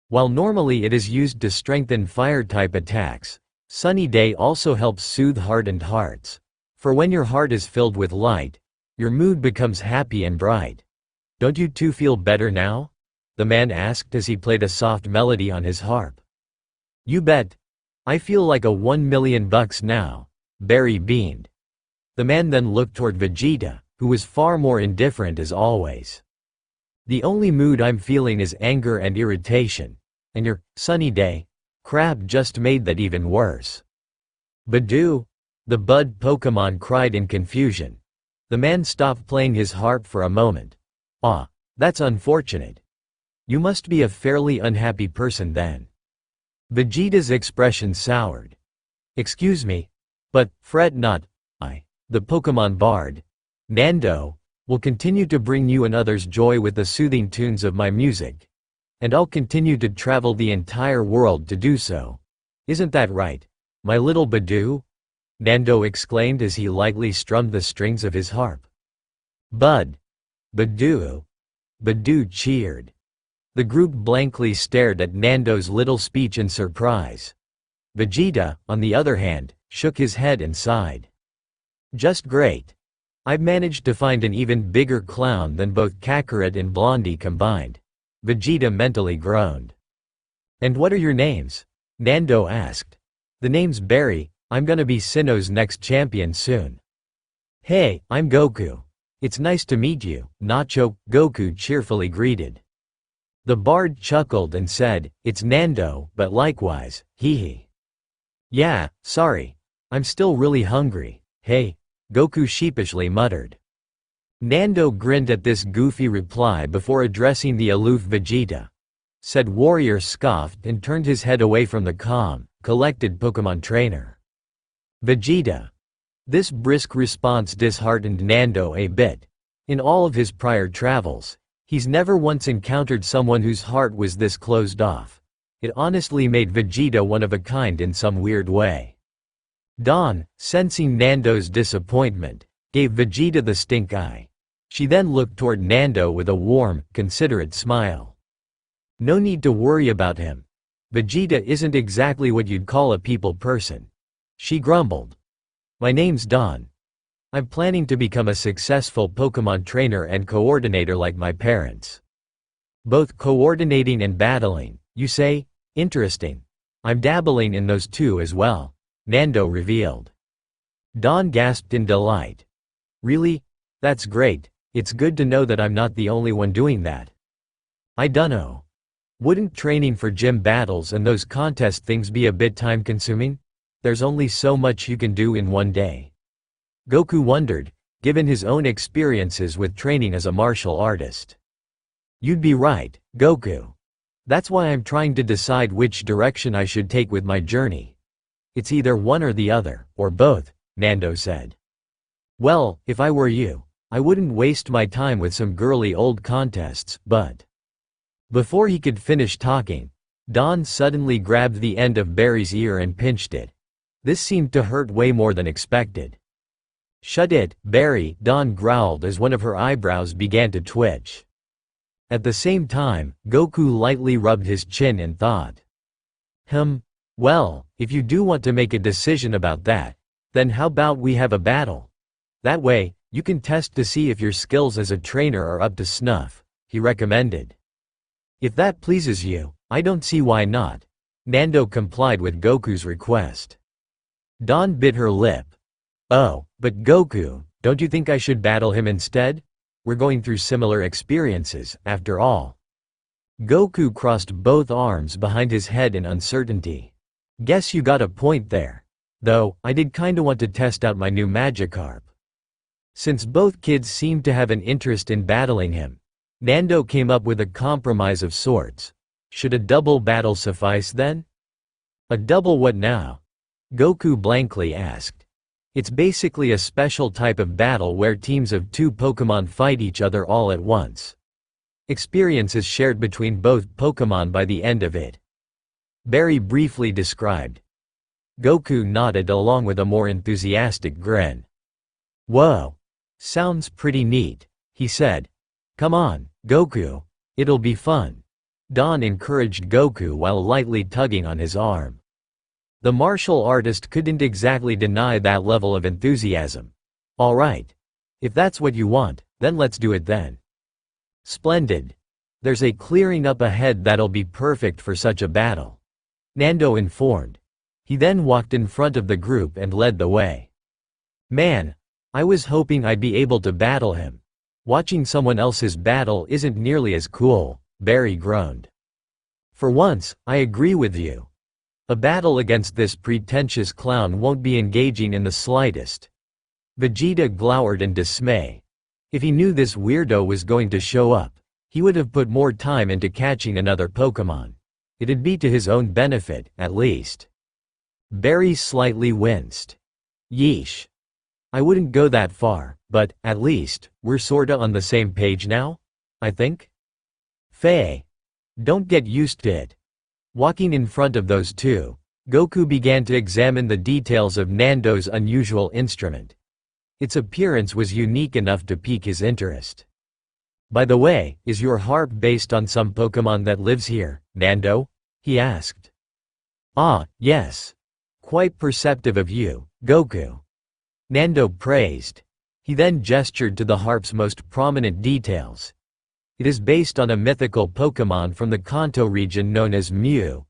S1: While normally it is used to strengthen fire-type attacks, Sunny Day also helps soothe hardened hearts. For when your heart is filled with light, your mood becomes happy and bright. Don't you two feel better now? The man asked as he played a soft melody on his harp. You bet. I feel like a $1,000,000 now, Barry beamed. The man then looked toward Vegeta, who was far more indifferent as always. The only mood I'm feeling is anger and irritation, and your Sunny Day crab just made that even worse. Badoo! The bud Pokémon cried in confusion. The man stopped playing his harp for a moment. Ah, that's unfortunate. You must be a fairly unhappy person then. Vegeta's expression soured. Excuse me, but fret not, the Pokémon Bard, Nando, will continue to bring you and others joy with the soothing tunes of my music. And I'll continue to travel the entire world to do so. Isn't that right, my little Badoo? Nando exclaimed as he lightly strummed the strings of his harp. Bud! Badoo! Badoo cheered. The group blankly stared at Nando's little speech in surprise. Vegeta, on the other hand, shook his head and sighed. Just great. I've managed to find an even bigger clown than both Kakarot and Blondie combined. Vegeta mentally groaned. And what are your names? Nando asked. The name's Barry. I'm gonna be Sinnoh's next champion soon. Hey, I'm Goku. It's nice to meet you, Nacho, Goku cheerfully greeted. The bard chuckled and said, it's Nando, but likewise, hee hee. Yeah, sorry. I'm still really hungry. Hey, Goku sheepishly muttered. Nando grinned at this goofy reply before addressing the aloof Vegeta. Said Warrior scoffed and turned his head away from the calm, collected Pokémon trainer. Vegeta. This brisk response disheartened Nando a bit. In all of his prior travels, he's never once encountered someone whose heart was this closed off. It honestly made Vegeta one of a kind in some weird way. Dawn, sensing Nando's disappointment, gave Vegeta the stink eye. She then looked toward Nando with a warm, considerate smile. No need to worry about him. Vegeta isn't exactly what you'd call a people person. She grumbled. My name's Dawn. I'm planning to become a successful Pokémon trainer and coordinator like my parents. Both coordinating and battling, you say? Interesting. I'm dabbling in those two as well, Nando revealed. Dawn gasped in delight. Really? That's great. It's good to know that I'm not the only one doing that. I dunno. Wouldn't training for gym battles and those contest things be a bit time-consuming? There's only so much you can do in one day. Goku wondered, given his own experiences with training as a martial artist. You'd be right, Goku. That's why I'm trying to decide which direction I should take with my journey. It's either one or the other, or both, Nando said. Well, if I were you, I wouldn't waste my time with some girly old contests, but... Before he could finish talking, Dawn suddenly grabbed the end of Barry's ear and pinched it. This seemed to hurt way more than expected. Shut it, Barry, Dawn growled as one of her eyebrows began to twitch. At the same time, Goku lightly rubbed his chin and thought. Well, if you do want to make a decision about that, then how about we have a battle? That way, you can test to see if your skills as a trainer are up to snuff, he recommended. If that pleases you, I don't see why not. Nando complied with Goku's request. Dawn bit her lip. Oh, but Goku, don't you think I should battle him instead? We're going through similar experiences, after all. Goku crossed both arms behind his head in uncertainty. Guess you got a point there. Though, I did kinda want to test out my new Magikarp. Since both kids seemed to have an interest in battling him, Nando came up with a compromise of sorts. Should a double battle suffice then? A double what now? Goku blankly asked. It's basically a special type of battle where teams of 2 Pokémon fight each other all at once. Experience is shared between both Pokémon by the end of it. Barry briefly described. Goku nodded along with a more enthusiastic grin. Whoa! Sounds pretty neat, he said. Come on, Goku. It'll be fun. Don encouraged Goku while lightly tugging on his arm. The martial artist couldn't exactly deny that level of enthusiasm. All right. If that's what you want, then let's do it then. Splendid. There's a clearing up ahead that'll be perfect for such a battle, Nando informed. He then walked in front of the group and led the way. Man, I was hoping I'd be able to battle him. Watching someone else's battle isn't nearly as cool, Barry groaned. For once, I agree with you. A battle against this pretentious clown won't be engaging in the slightest. Vegeta glowered in dismay. If he knew this weirdo was going to show up, he would have put more time into catching another Pokémon. It'd be to his own benefit, at least. Barry slightly winced. Yeesh. I wouldn't go that far, but, at least, we're sorta on the same page now? I think? Faye. Don't get used to it. Walking in front of those two, Goku began to examine the details of Nando's unusual instrument. Its appearance was unique enough to pique his interest. By the way, is your harp based on some Pokémon that lives here, Nando? He asked. Ah, yes. Quite perceptive of you, Goku. Nando praised. He then gestured to the harp's most prominent details. It is based on a mythical Pokémon from the Kanto region known as Mew.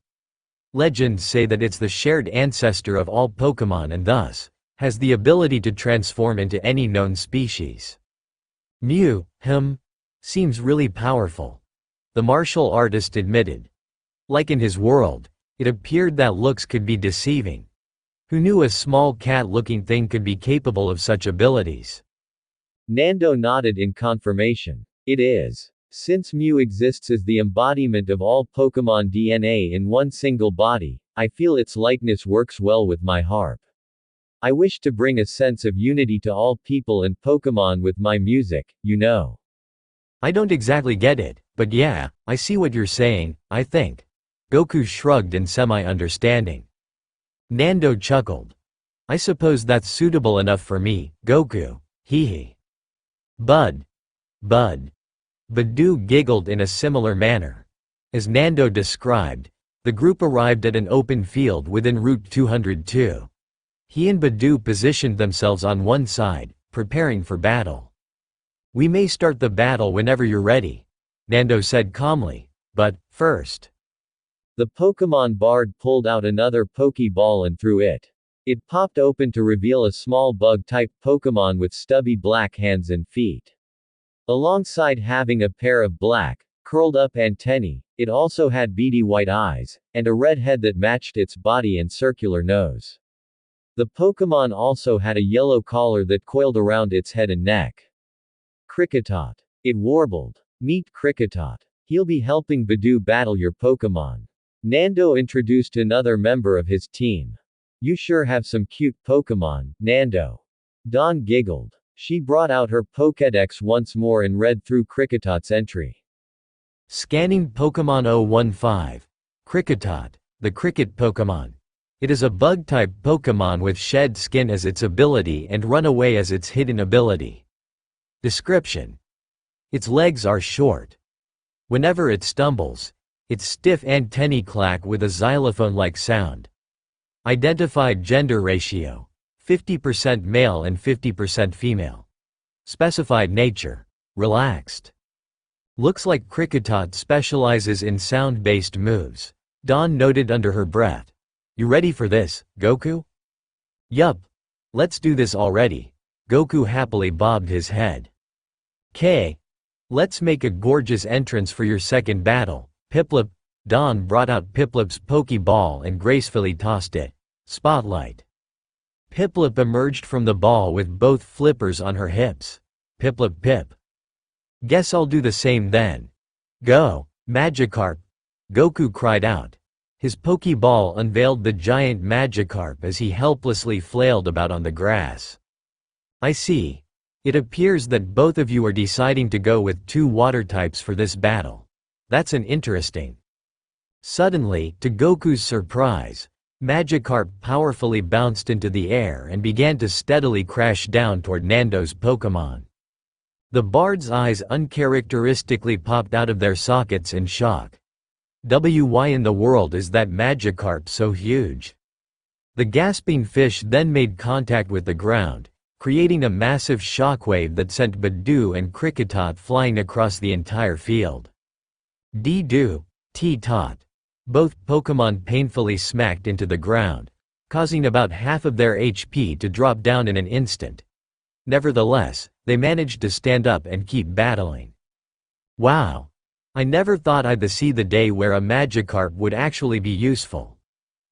S1: Legends say that it's the shared ancestor of all Pokémon and thus has the ability to transform into any known species. Mew, seems really powerful, the martial artist admitted. Like in his world, it appeared that looks could be deceiving. Who knew a small cat-looking thing could be capable of such abilities?
S2: Nando nodded in confirmation. It is. Since Mew exists as the embodiment of all Pokémon DNA in one single body, I feel its likeness works well with my harp. I wish to bring a sense of unity to all people and Pokémon with my music, you know.
S1: I don't exactly get it, but yeah, I see what you're saying, I think. Goku shrugged in semi-understanding. Nando chuckled. I suppose that's suitable enough for me, Goku, hee. Bud. Badoo giggled in a similar manner. As Nando described, the group arrived at an open field within Route 202. He and Badoo positioned themselves on one side, preparing for battle. We may start the battle whenever you're ready, Nando said calmly, but, first.
S2: The Pokémon Bard pulled out another Pokeball and threw it. It popped open to reveal a small bug-type Pokémon with stubby black hands and feet. Alongside having a pair of black, curled-up antennae, it also had beady white eyes, and a red head that matched its body and circular nose. The Pokémon also had a yellow collar that coiled around its head and neck. Kricketot. It warbled. Meet Kricketot. He'll be helping Badoo battle your Pokémon. Nando introduced another member of his team. You sure have some cute Pokémon, Nando. Dawn giggled. She brought out her Pokédex once more and read through Kricketot's entry.
S1: Scanning Pokémon 015. Kricketot, the cricket Pokémon. It is a bug-type Pokémon with shed skin as its ability and run away as its hidden ability. Description. Its legs are short. Whenever it stumbles, its stiff antennae clack with a xylophone-like sound. Identified gender ratio. 50% male and 50% female. Specified nature. Relaxed. Looks like Kricketot specializes in sound-based moves, Dawn noted under her breath. You ready for this, Goku? Yup. Let's do this already. Goku happily bobbed his head. K. Let's make a gorgeous entrance for your second battle, Piplup. Dawn brought out Piplup's Pokeball and gracefully tossed it. Spotlight. Piplup emerged from the ball with both flippers on her hips. Piplup pip. Guess I'll do the same then. Go, Magikarp! Goku cried out. His Pokeball unveiled the giant Magikarp as he helplessly flailed about on the grass. I see. It appears that both of you are deciding to go with two water types for this battle. That's an interesting. Suddenly, to Goku's surprise, Magikarp powerfully bounced into the air and began to steadily crash down toward Nando's Pokémon. The bard's eyes uncharacteristically popped out of their sockets in shock. Why in the world is that Magikarp so huge? The gasping fish then made contact with the ground, creating a massive shockwave that sent Badoo and Kricketot flying across the entire field. D-do, T-tot. Both Pokémon painfully smacked into the ground, causing about half of their HP to drop down in an instant. Nevertheless, they managed to stand up and keep battling. Wow! I never thought I'd see the day where a Magikarp would actually be useful.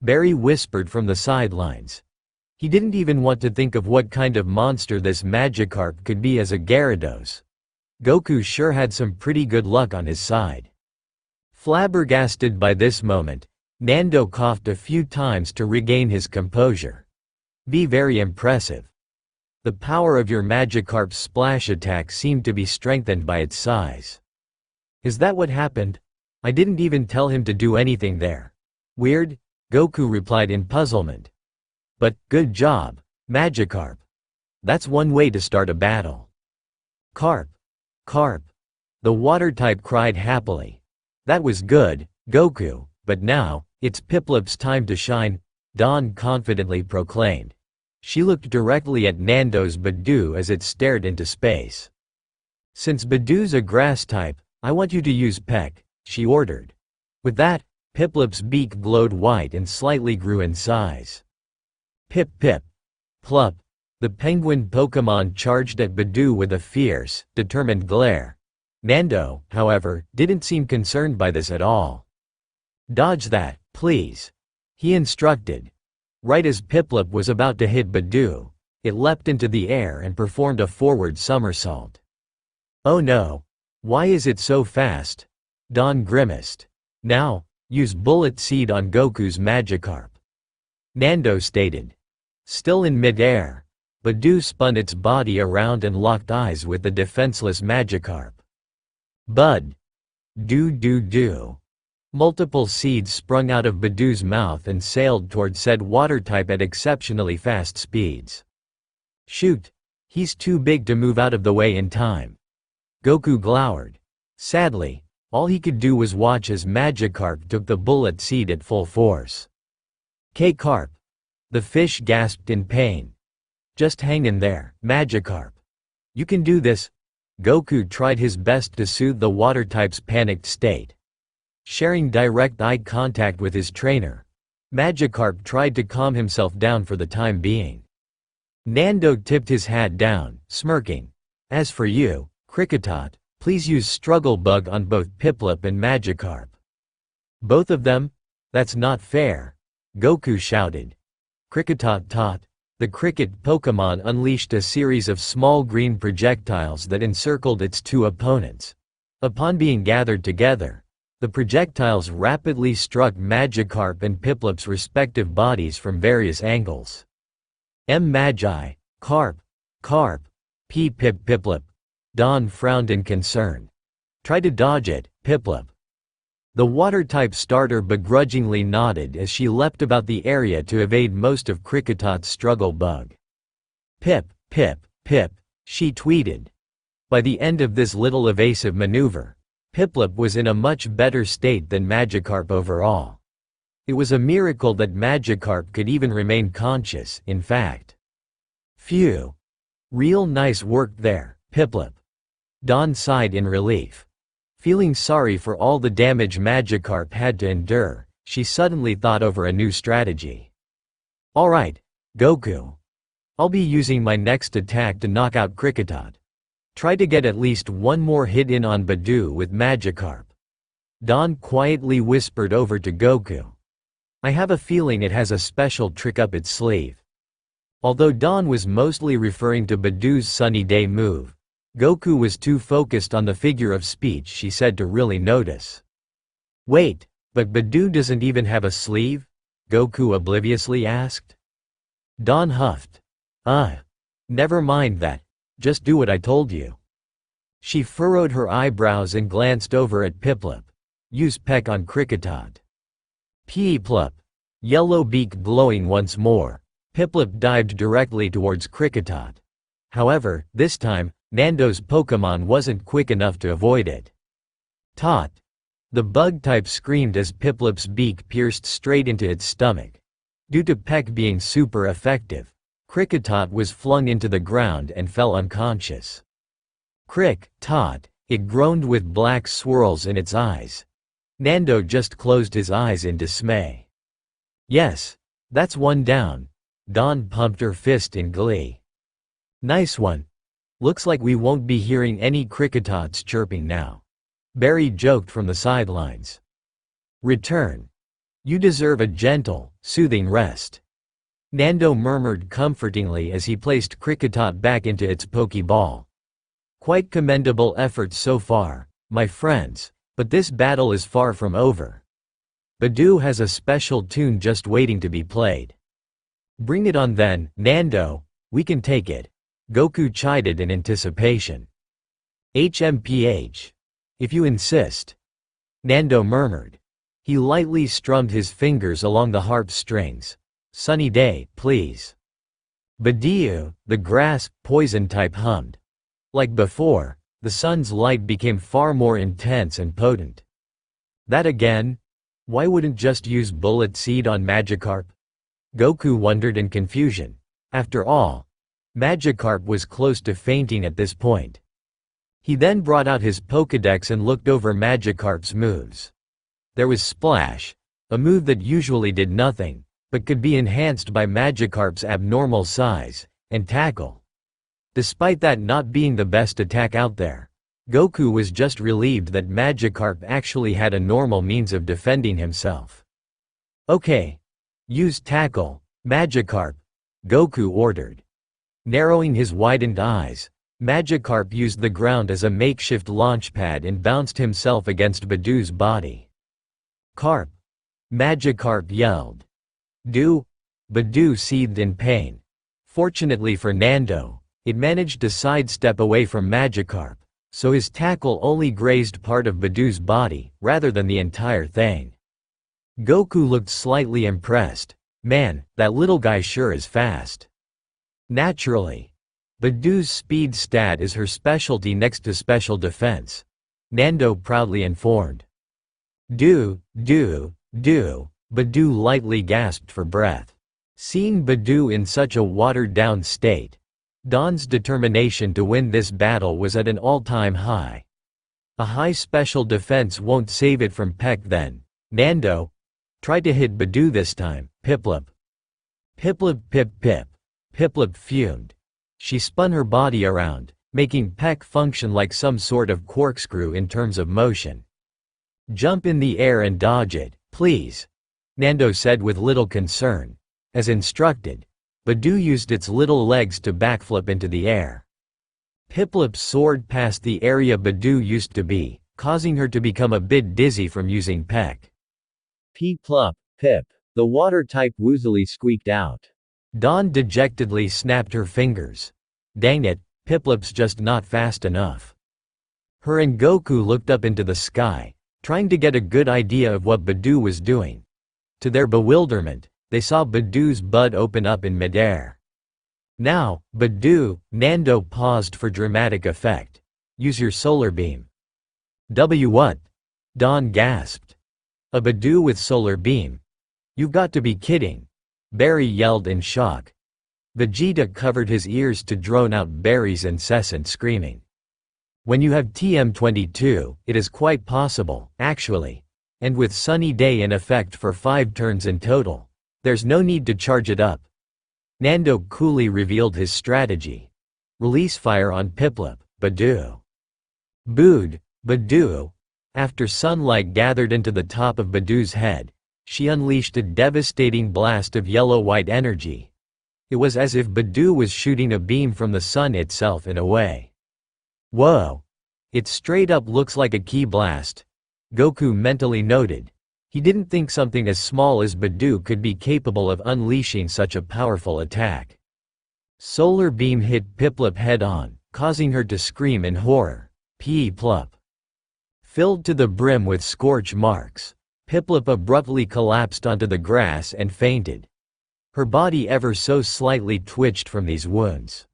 S1: Barry whispered from the sidelines. He didn't even want to think of what kind of monster this Magikarp could be as a Gyarados. Goku sure had some pretty good luck on his side. Flabbergasted by this moment, Nando coughed a few times to regain his composure. Be very impressive. The power of your Magikarp's splash attack seemed to be strengthened by its size. Is that what happened? I didn't even tell him to do anything there. Weird, Goku replied in puzzlement. But, good job, Magikarp. That's one way to start a battle. Carp! Carp! The water type cried happily. That was good, Goku, but now, it's Piplup's time to shine, Dawn confidently proclaimed. She looked directly at Nando's Badoo as it stared into space. Since Badoo's a grass type, I want you to use Peck, she ordered. With that, Piplup's beak glowed white and slightly grew in size. Pip pip. Plup. The penguin Pokémon charged at Badoo with a fierce, determined glare. Nando, however, didn't seem concerned by this at all. Dodge that, please, he instructed. Right as Piplup was about to hit Badoo, it leapt into the air and performed a forward somersault. Oh no! Why is it so fast? Dawn grimaced. Now, use Bullet Seed on Goku's Magikarp. Nando stated. Still in mid-air, Badoo spun its body around and locked eyes with the defenseless Magikarp. Bud. Do. Multiple seeds sprung out of Badoo's mouth and sailed toward said water type at exceptionally fast speeds. Shoot! He's too big to move out of the way in time. Goku glowered. Sadly, all he could do was watch as Magikarp took the bullet seed at full force. K-Carp! The fish gasped in pain. Just hang in there, Magikarp. You can do this. Goku tried his best to soothe the water type's panicked state. Sharing direct eye contact with his trainer, Magikarp tried to calm himself down for the time being. Nando tipped his hat down, smirking. As for you, Kricketot, please use Struggle Bug on both Piplup and Magikarp. Both of them? That's not fair, Goku shouted. Kricketot. The cricket Pokémon unleashed a series of small green projectiles that encircled its two opponents. Upon being gathered together, the projectiles rapidly struck Magikarp and Piplup's respective bodies from various angles. Magi, Carp, Piplup. Dawn frowned in concern. Try to dodge it, Piplup. The water-type starter begrudgingly nodded as she leapt about the area to evade most of Kricketot's struggle bug. Pip, she tweeted. By the end of this little evasive maneuver, Piplup was in a much better state than Magikarp overall. It was a miracle that Magikarp could even remain conscious, in fact. Phew. Real nice work there, Piplup. Dawn sighed in relief. Feeling sorry for all the damage Magikarp had to endure, she suddenly thought over a new strategy. Alright, Goku. I'll be using my next attack to knock out Kricketot. Try to get at least one more hit in on Badoo with Magikarp. Dawn quietly whispered over to Goku. I have a feeling it has a special trick up its sleeve. Although Dawn was mostly referring to Badoo's Sunny Day move, Goku was too focused on the figure of speech she said to really notice. Wait, but Badoo doesn't even have a sleeve? Goku obliviously asked. Dawn huffed. Never mind that. Just do what I told you. She furrowed her eyebrows and glanced over at Piplup. Use peck on Kricketot. Piplup. Yellow beak glowing once more. Piplup dived directly towards Kricketot. However, this time, Nando's Pokémon wasn't quick enough to avoid it. Tot. The bug type screamed as Piplup's beak pierced straight into its stomach. Due to peck being super effective, Kricketot was flung into the ground and fell unconscious. Tot. It groaned with black swirls in its eyes. Nando just closed his eyes in dismay. Yes, that's one down. Dawn pumped her fist in glee. Nice one. Looks like we won't be hearing any Cricketots chirping now. Barry joked from the sidelines. Return. You deserve a gentle, soothing rest. Nando murmured comfortingly as he placed Kricketot back into its Pokeball. Quite commendable efforts so far, my friends, but this battle is far from over. Badoo has a special tune just waiting to be played. Bring it on then, Nando, we can take it. Goku chided in anticipation. HMPH. If you insist. Nando murmured. He lightly strummed his fingers along the harp strings. Sunny day, please. Badoo, the grass, poison type hummed. Like before, the sun's light became far more intense and potent. That again? Why wouldn't just use Bullet Seed on Magikarp? Goku wondered in confusion. After all, Magikarp was close to fainting at this point. He then brought out his Pokédex and looked over Magikarp's moves. There was Splash, a move that usually did nothing, but could be enhanced by Magikarp's abnormal size, and Tackle. Despite that not being the best attack out there, Goku was just relieved that Magikarp actually had a normal means of defending himself. Okay. Use Tackle, Magikarp, Goku ordered. Narrowing his widened eyes, Magikarp used the ground as a makeshift launchpad and bounced himself against Badoo's body. Carp. Magikarp yelled. Badoo seethed in pain. Fortunately for Nando, it managed to sidestep away from Magikarp, so his tackle only grazed part of Badoo's body, rather than the entire thing. Goku looked slightly impressed. Man, that little guy sure is fast. Naturally. Badoo's speed stat is her specialty next to special defense. Nando proudly informed. Badoo lightly gasped for breath. Seeing Badoo in such a watered-down state, Dawn's determination to win this battle was at an all-time high. A high special defense won't save it from Peck then. Nando, try to hit Badoo this time, Piplup. Piplup pip. Piplup fumed. She spun her body around, making Peck function like some sort of corkscrew in terms of motion. Jump in the air and dodge it, please, Nando said with little concern. As instructed, Badoo used its little legs to backflip into the air. Piplup soared past the area Badoo used to be, causing her to become a bit dizzy from using Peck.
S2: Piplup, Pip. The water type woozily squeaked out.
S1: Dawn dejectedly snapped her fingers. Dang it, Piplup's just not fast enough. Her and Goku looked up into the sky, trying to get a good idea of what Badoo was doing. To their bewilderment, they saw Badoo's bud open up in midair. Now, Badoo, Nando paused for dramatic effect. Use your solar beam. What? Dawn gasped. A Badoo with solar beam? You've got to be kidding. Barry yelled in shock. Vegeta covered his ears to drone out Barry's incessant screaming. When you have TM22, it is quite possible, actually. And with Sunny Day in effect for 5 turns in total, there's no need to charge it up. Nando coolly revealed his strategy. Release fire on Piplup, Badoo. Badoo. After sunlight gathered into the top of Badoo's head, she unleashed a devastating blast of yellow-white energy. It was as if Badoo was shooting a beam from the sun itself in a way. Whoa. It straight up looks like a ki blast. Goku mentally noted. He didn't think something as small as Bidoof could be capable of unleashing such a powerful attack. Solar beam hit Piplup head-on, causing her to scream in horror. Piplup. Filled to the brim with scorch marks, Piplup abruptly collapsed onto the grass and fainted. Her body ever so slightly twitched from these wounds.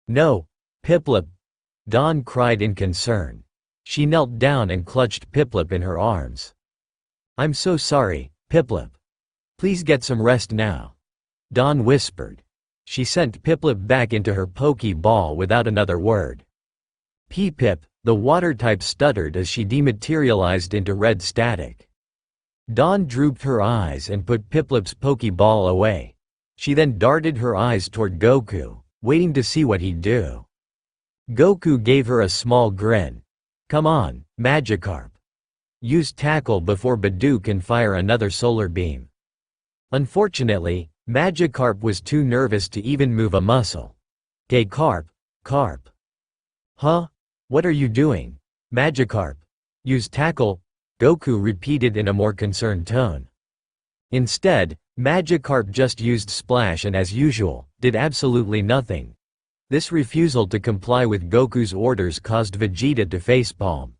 S1: "No, Piplup!" Dawn cried in concern. She knelt down and clutched Piplup in her arms. "I'm so sorry, Piplup. Please get some rest now," Dawn whispered. She sent Piplup back into her Pokeball without another word. Pip, the water type, stuttered as she dematerialized into red static. Dawn drooped her eyes and put Piplup's Pokeball away. She then darted her eyes toward Goku, waiting to see what he'd do. Goku gave her a small grin. "Come on, Magikarp. Use Tackle before Bidoof can fire another solar beam." Unfortunately, Magikarp was too nervous to even move a muscle. "Gay Carp. Huh? What are you doing, Magikarp? Use Tackle," Goku repeated in a more concerned tone. Instead, Magikarp just used Splash and, as usual, did absolutely nothing. This refusal to comply with Goku's orders caused Vegeta to facepalm.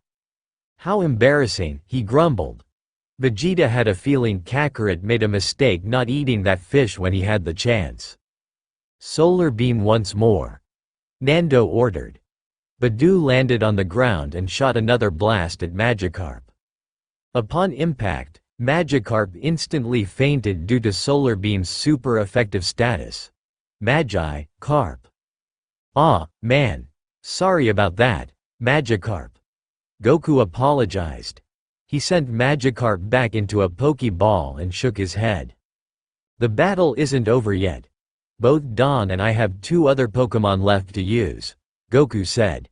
S1: "How embarrassing," he grumbled. Vegeta had a feeling Kakarot made a mistake not eating that fish when he had the chance. "Solar beam once more," Nando ordered. Bidoof landed on the ground and shot another blast at Magikarp. Upon impact, Magikarp instantly fainted due to Solar Beam's super effective status. Carp. "Aw, man. Sorry about that, Magikarp." Goku apologized. He sent Magikarp back into a Pokeball and shook his head. "The battle isn't over yet. Both Dawn and I have 2 other Pokémon left to use," Goku said.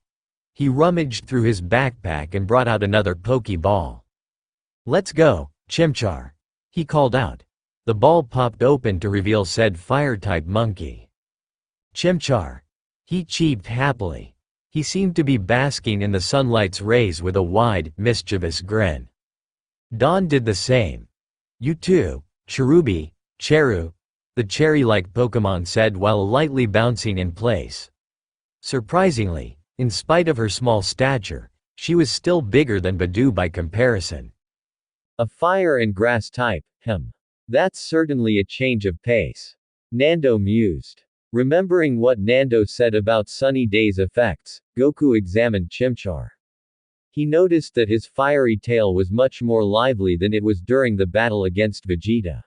S1: He rummaged through his backpack and brought out another Pokeball. "Let's go, Chimchar," he called out. The ball popped open to reveal said fire-type monkey. Chimchar. He cheeped happily. He seemed to be basking in the sunlight's rays with a wide, mischievous grin. Dawn did the same. "You too, Cherubi, Cheru," the cherry-like Pokémon said while lightly bouncing in place. Surprisingly, in spite of her small stature, she was still bigger than Bidoof by comparison. "A fire and grass type, That's certainly a change of pace," Nando mused. Remembering what Nando said about Sunny Day's effects, Goku examined Chimchar. He noticed that his fiery tail was much more lively than it was during the battle against Vegeta.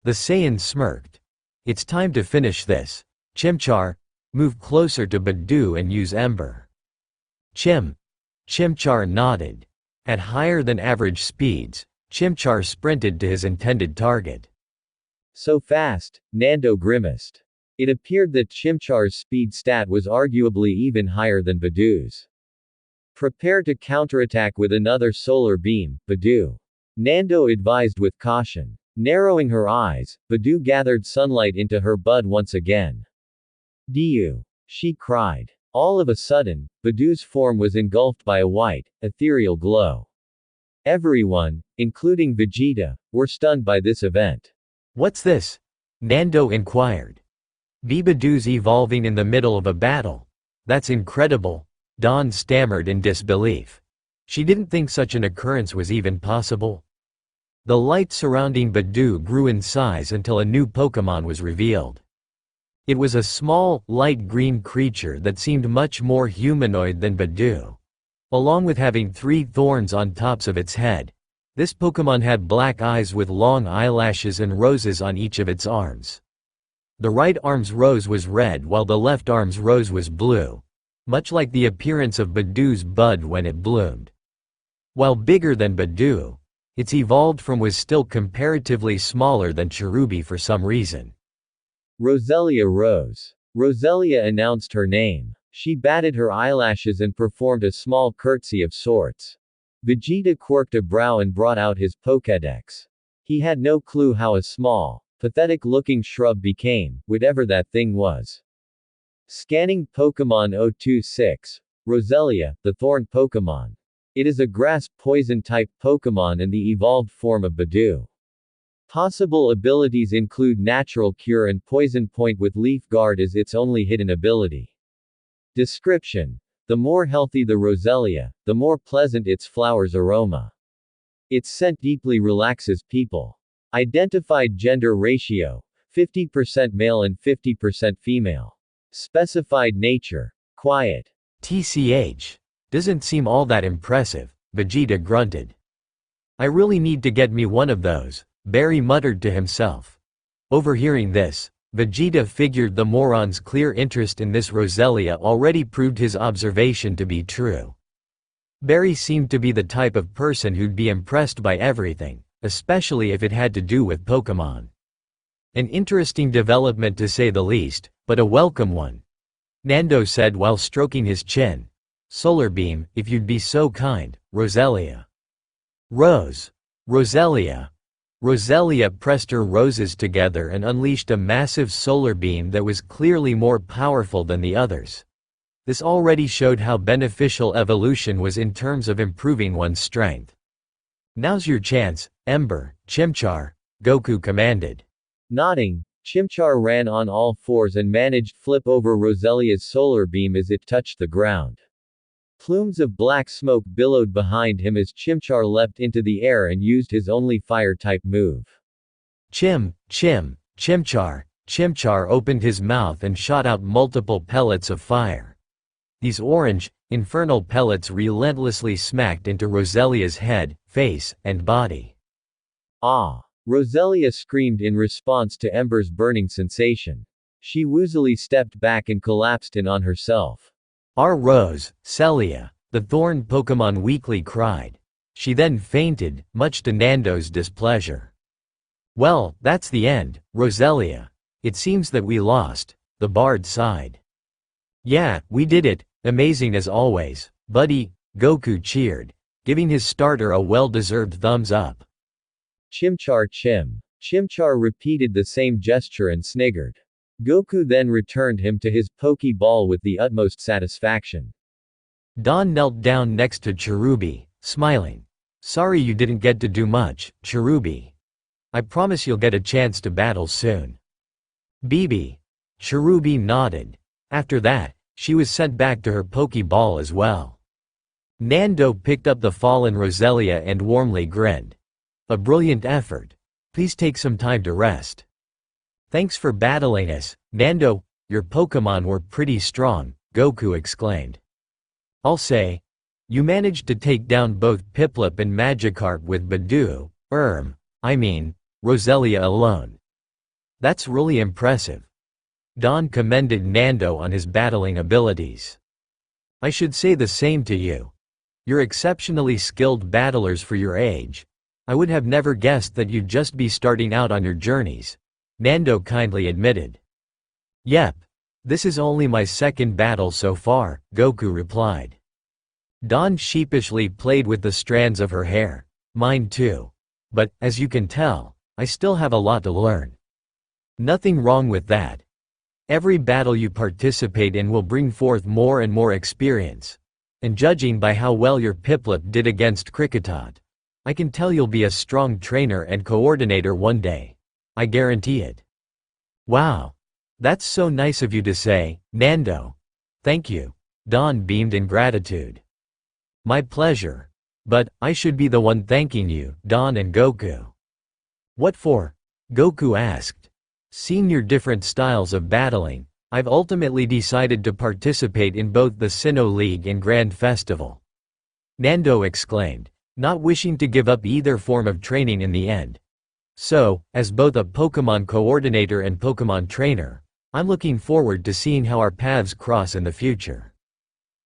S1: The Saiyan smirked. "It's time to finish this. Chimchar, move closer to Bidoof and use Ember." Chimchar nodded. At higher than average speeds, Chimchar sprinted to his intended target. "So fast," Nando grimaced. It appeared that Chimchar's speed stat was arguably even higher than Bidoof's. "Prepare to counterattack with another solar beam, Bidoof," Nando advised with caution. Narrowing her eyes, Bidoof gathered sunlight into her bud once again. "Diu!" she cried. All of a sudden, Bidoof's form was engulfed by a white, ethereal glow. Everyone, including Vegeta, were stunned by this event. "What's this?" Nando inquired. "Bidoof's evolving in the middle of a battle. That's incredible," Dawn stammered in disbelief. She didn't think such an occurrence was even possible. The light surrounding Bidoof grew in size until a new Pokémon was revealed. It was a small, light green creature that seemed much more humanoid than Bidoof. Along with having 3 thorns on tops of its head, this Pokémon had black eyes with long eyelashes and roses on each of its arms. The right arm's rose was red while the left arm's rose was blue, much like the appearance of Bidoof's bud when it bloomed. While bigger than Bidoof, its evolved form was still comparatively smaller than Cherubi for some reason. Roselia rose. Roselia announced her name. She batted her eyelashes and performed a small curtsy of sorts. Vegeta quirked a brow and brought out his Pokédex. He had no clue how a small, pathetic-looking shrub became, whatever that thing was. Scanning Pokémon 026.
S2: Roselia, the thorn Pokémon. It is a grass poison type Pokémon and the evolved form of Budew. Possible abilities include Natural Cure and Poison Point with Leaf Guard as its only hidden ability. Description: the more healthy the Roselia, the more pleasant its flower's aroma. Its scent deeply relaxes people. Identified gender ratio: 50% male and 50% female. Specified nature: quiet.
S1: TCH. Doesn't seem all that impressive, Vegeta grunted. I really need to get me one of those, Barry muttered to himself. Overhearing this, Vegeta figured the moron's clear interest in this Roselia already proved his observation to be true. Barry seemed to be the type of person who'd be impressed by everything, especially if it had to do with Pokémon. An interesting development to say the least, but a welcome one, Nando said while stroking his chin. Solar Beam, if you'd be so kind, Roselia. Rose. Roselia. Roselia pressed her roses together and unleashed a massive solar beam that was clearly more powerful than the others. This already showed how beneficial evolution was in terms of improving one's strength. Now's your chance, Ember, Chimchar, Goku commanded. Nodding, Chimchar ran on all fours and managed flip over Roselia's solar beam as it touched the ground. Plumes of black smoke billowed behind him as Chimchar leapt into the air and used his only fire-type move. Chimchar. Chimchar opened his mouth and shot out multiple pellets of fire. These orange, infernal pellets relentlessly smacked into Roselia's head, face, and body. Ah! Roselia screamed in response to Ember's burning sensation. She woozily stepped back and collapsed in on herself. Our Rose, Celia, the thorn Pokémon weakly cried. She then fainted, much to Nando's displeasure. Well, that's the end, Roselia. It seems that we lost, the bard sighed. Yeah, we did it, amazing as always, buddy, Goku cheered, giving his starter a well-deserved thumbs up. Chimchar. Chimchar repeated the same gesture and sniggered. Goku then returned him to his Pokeball with the utmost satisfaction. Don knelt down next to Cherubi, smiling. Sorry you didn't get to do much, Cherubi. I promise you'll get a chance to battle soon. BB. Cherubi nodded. After that, she was sent back to her Pokeball as well. Nando picked up the fallen Roselia and warmly grinned. A brilliant effort. Please take some time to rest. Thanks for battling us, Nando, your Pokémon were pretty strong, Goku exclaimed. I'll say. You managed to take down both Piplup and Magikarp with Budew, Roselia alone. That's really impressive. Don commended Nando on his battling abilities. I should say the same to you. You're exceptionally skilled battlers for your age. I would have never guessed that you'd just be starting out on your journeys, Nando kindly admitted. Yep. This is only my second battle so far, Goku replied. Dawn sheepishly played with the strands of her hair. Mine too. But, as you can tell, I still have a lot to learn. Nothing wrong with that. Every battle you participate in will bring forth more and more experience. And judging by how well your Piplup did against Kricketot, I can tell you'll be a strong trainer and coordinator one day. I guarantee it. Wow. That's so nice of you to say, Nando. Thank you. Dawn beamed in gratitude. My pleasure. But, I should be the one thanking you, Dawn and Goku. What for? Goku asked. Seeing your different styles of battling, I've ultimately decided to participate in both the Sinnoh League and Grand Festival. Nando exclaimed, not wishing to give up either form of training in the end. So, as both a Pokémon coordinator and Pokémon trainer, I'm looking forward to seeing how our paths cross in the future.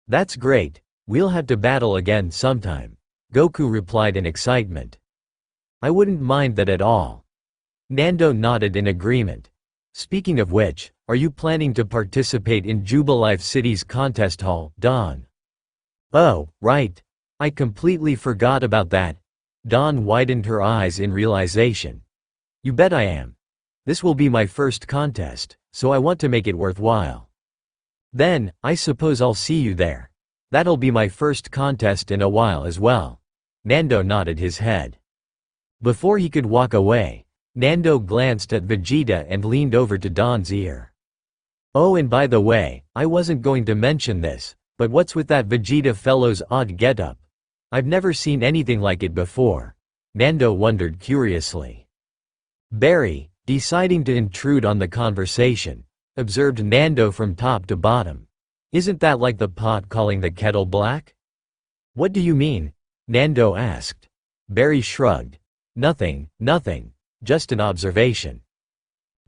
S1: That's great, we'll have to battle again sometime, Goku replied in excitement. I wouldn't mind that at all. Nando nodded in agreement. Speaking of which, are you planning to participate in Jubilife City's contest hall, Dawn? Oh, right. I completely forgot about that. Dawn widened her eyes in realization. You bet I am. This will be my first contest, so I want to make it worthwhile. Then, I suppose I'll see you there. That'll be my first contest in a while as well. Nando nodded his head. Before he could walk away, Nando glanced at Vegeta and leaned over to Don's ear. Oh, and by the way, I wasn't going to mention this, but what's with that Vegeta fellow's odd getup? I've never seen anything like it before. Nando wondered curiously. Barry, deciding to intrude on the conversation, observed Nando from top to bottom. Isn't that like the pot calling the kettle black? What do you mean? Nando asked. Barry shrugged. Nothing, just an observation.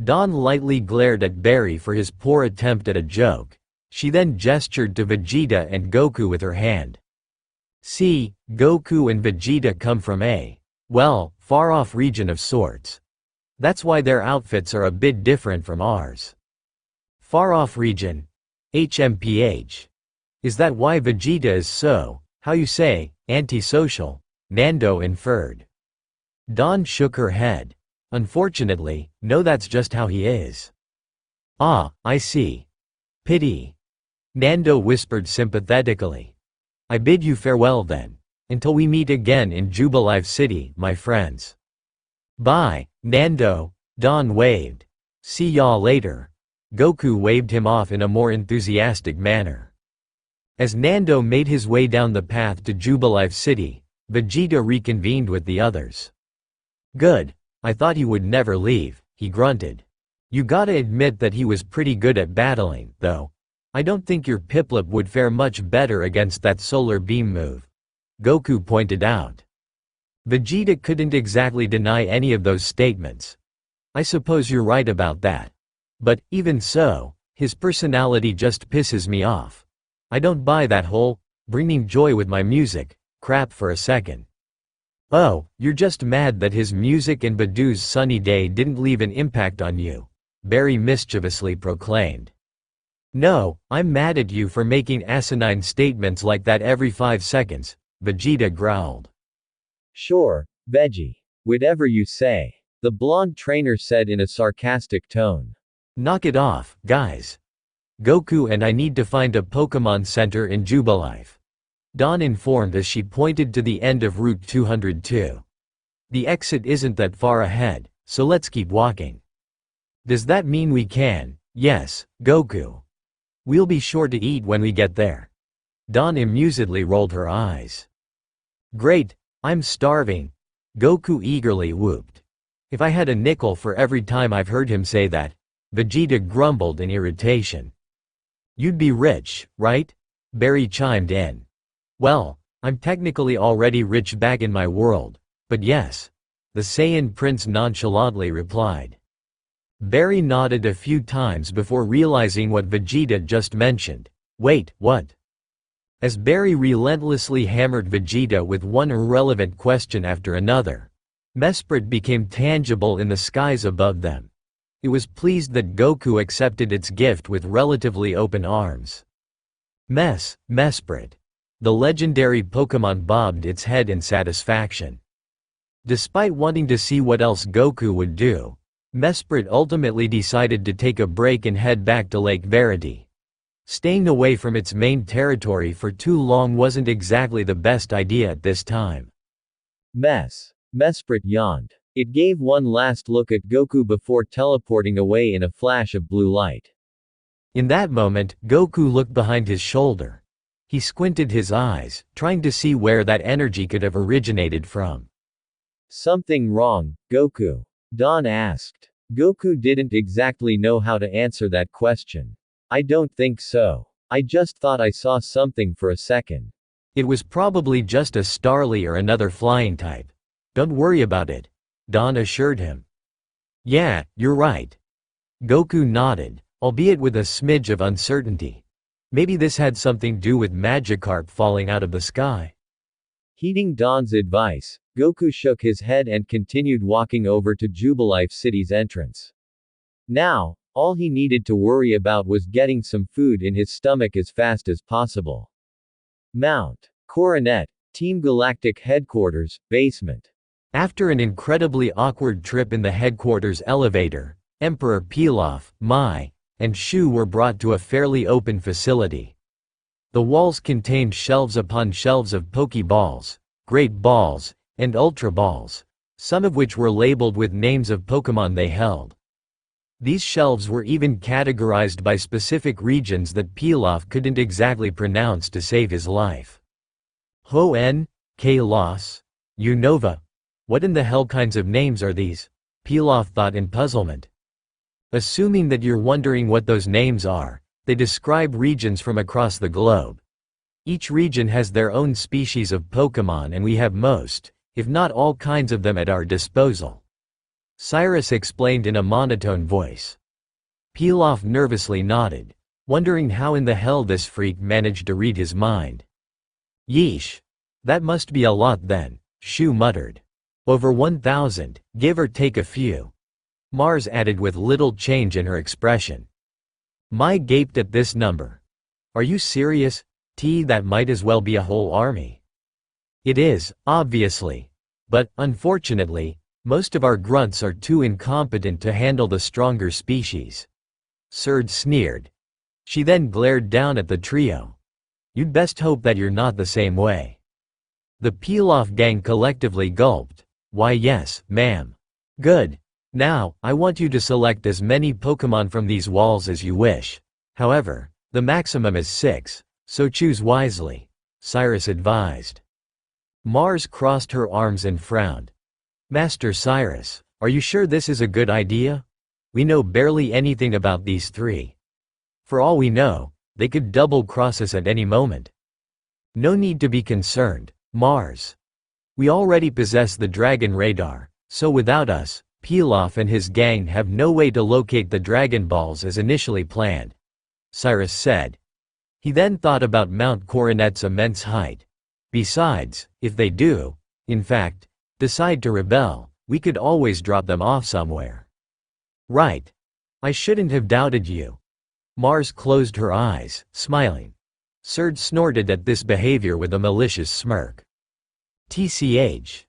S1: Dawn lightly glared at Barry for his poor attempt at a joke. She then gestured to Vegeta and Goku with her hand. See, Goku and Vegeta come from a, well, far-off region of sorts. That's why their outfits are a bit different from ours. Far-off region? HMPH. Is that why Vegeta is so, how you say, antisocial? Nando inferred. Dawn shook her head. Unfortunately, no, that's just how he is. Ah, I see. Pity. Nando whispered sympathetically. I bid you farewell then. Until we meet again in Jubilife City, my friends. Bye, Nando. Dawn waved. See y'all later. Goku waved him off in a more enthusiastic manner. As Nando made his way down the path to Jubilife City, Vegeta reconvened with the others. Good. I thought he would never leave, he grunted. You gotta admit that he was pretty good at battling, though. I don't think your Piplup would fare much better against that solar beam move. Goku pointed out. Vegeta couldn't exactly deny any of those statements. I suppose you're right about that. But, even so, his personality just pisses me off. I don't buy that whole, bringing joy with my music, crap for a second. Oh, you're just mad that his music and Badu's sunny day didn't leave an impact on you, Barry mischievously proclaimed. No, I'm mad at you for making asinine statements like that every 5 seconds, Vegeta growled. Sure, Veggie. Whatever you say, the blonde trainer said in a sarcastic tone. Knock it off, guys. Goku and I need to find a Pokémon Center in Jubilife. Dawn informed as she pointed to the end of Route 202. The exit isn't that far ahead, so let's keep walking. Does that mean we can? Yes, Goku. We'll be sure to eat when we get there. Dawn amusedly rolled her eyes. Great, I'm starving. Goku eagerly whooped. If I had a nickel for every time I've heard him say that, Vegeta grumbled in irritation. You'd be rich, right? Barry chimed in. Well, I'm technically already rich back in my world, but yes. The Saiyan Prince nonchalantly replied. Barry nodded a few times before realizing what Vegeta just mentioned. Wait, what? As Barry relentlessly hammered Vegeta with one irrelevant question after another, Mesprit became tangible in the skies above them. It was pleased that Goku accepted its gift with relatively open arms. Mesprit. The legendary Pokémon bobbed its head in satisfaction. Despite wanting to see what else Goku would do, Mesprit ultimately decided to take a break and head back to Lake Verity. Staying away from its main territory for too long wasn't exactly the best idea at this time. Mesprit yawned. It gave one last look at Goku before teleporting away in a flash of blue light. In that moment, Goku looked behind his shoulder. He squinted his eyes, trying to see where that energy could have originated from. Something wrong, Goku? Dawn asked. Goku didn't exactly know how to answer that question. I don't think so. I just thought I saw something for a second. It was probably just a Starly or another flying type. Don't worry about it, Dawn assured him. Yeah, you're right. Goku nodded, albeit with a smidge of uncertainty. Maybe this had something to do with Magikarp falling out of the sky. Heeding Dawn's advice, Goku shook his head and continued walking over to Jubilife City's entrance. Now, all he needed to worry about was getting some food in his stomach as fast as possible. Mount Coronet, Team Galactic Headquarters, basement. After an incredibly awkward trip in the headquarters elevator, Emperor Pilaf, Mai, and Shu were brought to a fairly open facility. The walls contained shelves upon shelves of Pokeballs, Great Balls, and Ultra Balls, some of which were labeled with names of Pokémon they held. These shelves were even categorized by specific regions that Pilaf couldn't exactly pronounce to save his life. Hoenn, Kalos, Unova. What in the hell kinds of names are these? Pilaf thought in puzzlement. Assuming that you're wondering what those names are, they describe regions from across the globe. Each region has their own species of Pokémon and we have most, if not all kinds of them at our disposal. Cyrus explained in a monotone voice. Pilaf nervously nodded, wondering how in the hell this freak managed to read his mind. Yeesh. That must be a lot then, Shu muttered. Over 1,000, give or take a few. Mars added with little change in her expression. Mai gaped at this number. Are you serious? That might as well be a whole army. It is, obviously. But, unfortunately, most of our grunts are too incompetent to handle the stronger species. Surd sneered. She then glared down at the trio. You'd best hope that you're not the same way. The Pilaf gang collectively gulped. Why yes, ma'am. Good. Now, I want you to select as many Pokémon from these walls as you wish. However, the maximum is 6, so choose wisely, Cyrus advised. Mars crossed her arms and frowned. Master Cyrus, are you sure this is a good idea? We know barely anything about these 3. For all we know, they could double-cross us at any moment. No need to be concerned, Mars. We already possess the Dragon Radar, so without us, Pilaf and his gang have no way to locate the Dragon Balls as initially planned, Cyrus said. He then thought about Mount Coronet's immense height. Besides, if they do, in fact, decide to rebel, we could always drop them off somewhere. Right. I shouldn't have doubted you. Mars closed her eyes, smiling. Surd snorted at this behavior with a malicious smirk. TCH.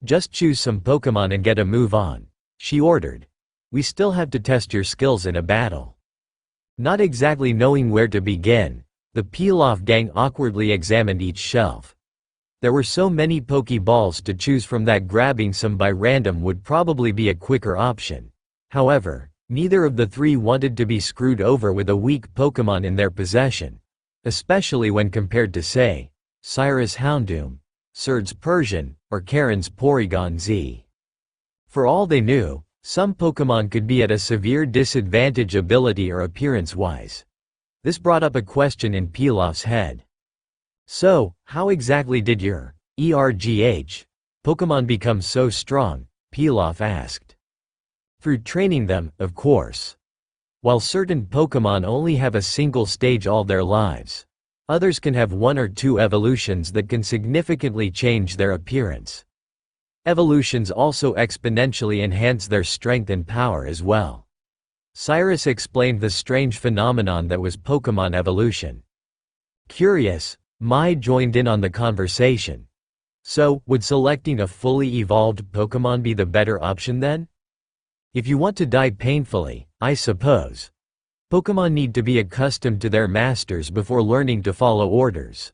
S1: Just choose some Pokémon and get a move on, she ordered. We still have to test your skills in a battle. Not exactly knowing where to begin, the Pilaf gang awkwardly examined each shelf. There were so many Pokeballs to choose from that grabbing some by random would probably be a quicker option. However, neither of the 3 wanted to be screwed over with a weak Pokémon in their possession, especially when compared to, say, Cyrus Houndoom, Surd's Persian, or Karen's Porygon Z. For all they knew, some Pokémon could be at a severe disadvantage ability or appearance-wise. This brought up a question in Pilaf's head. So, how exactly did your Pokémon become so strong? Pilaf asked. Through training them, of course. While certain Pokémon only have a single stage all their lives, others can have 1 or 2 evolutions that can significantly change their appearance. Evolutions also exponentially enhance their strength and power as well. Cyrus explained the strange phenomenon that was Pokémon evolution. Curious, Mai joined in on the conversation. So, would selecting a fully evolved Pokémon be the better option then? If you want to die painfully, I suppose. Pokémon need to be accustomed to their masters before learning to follow orders.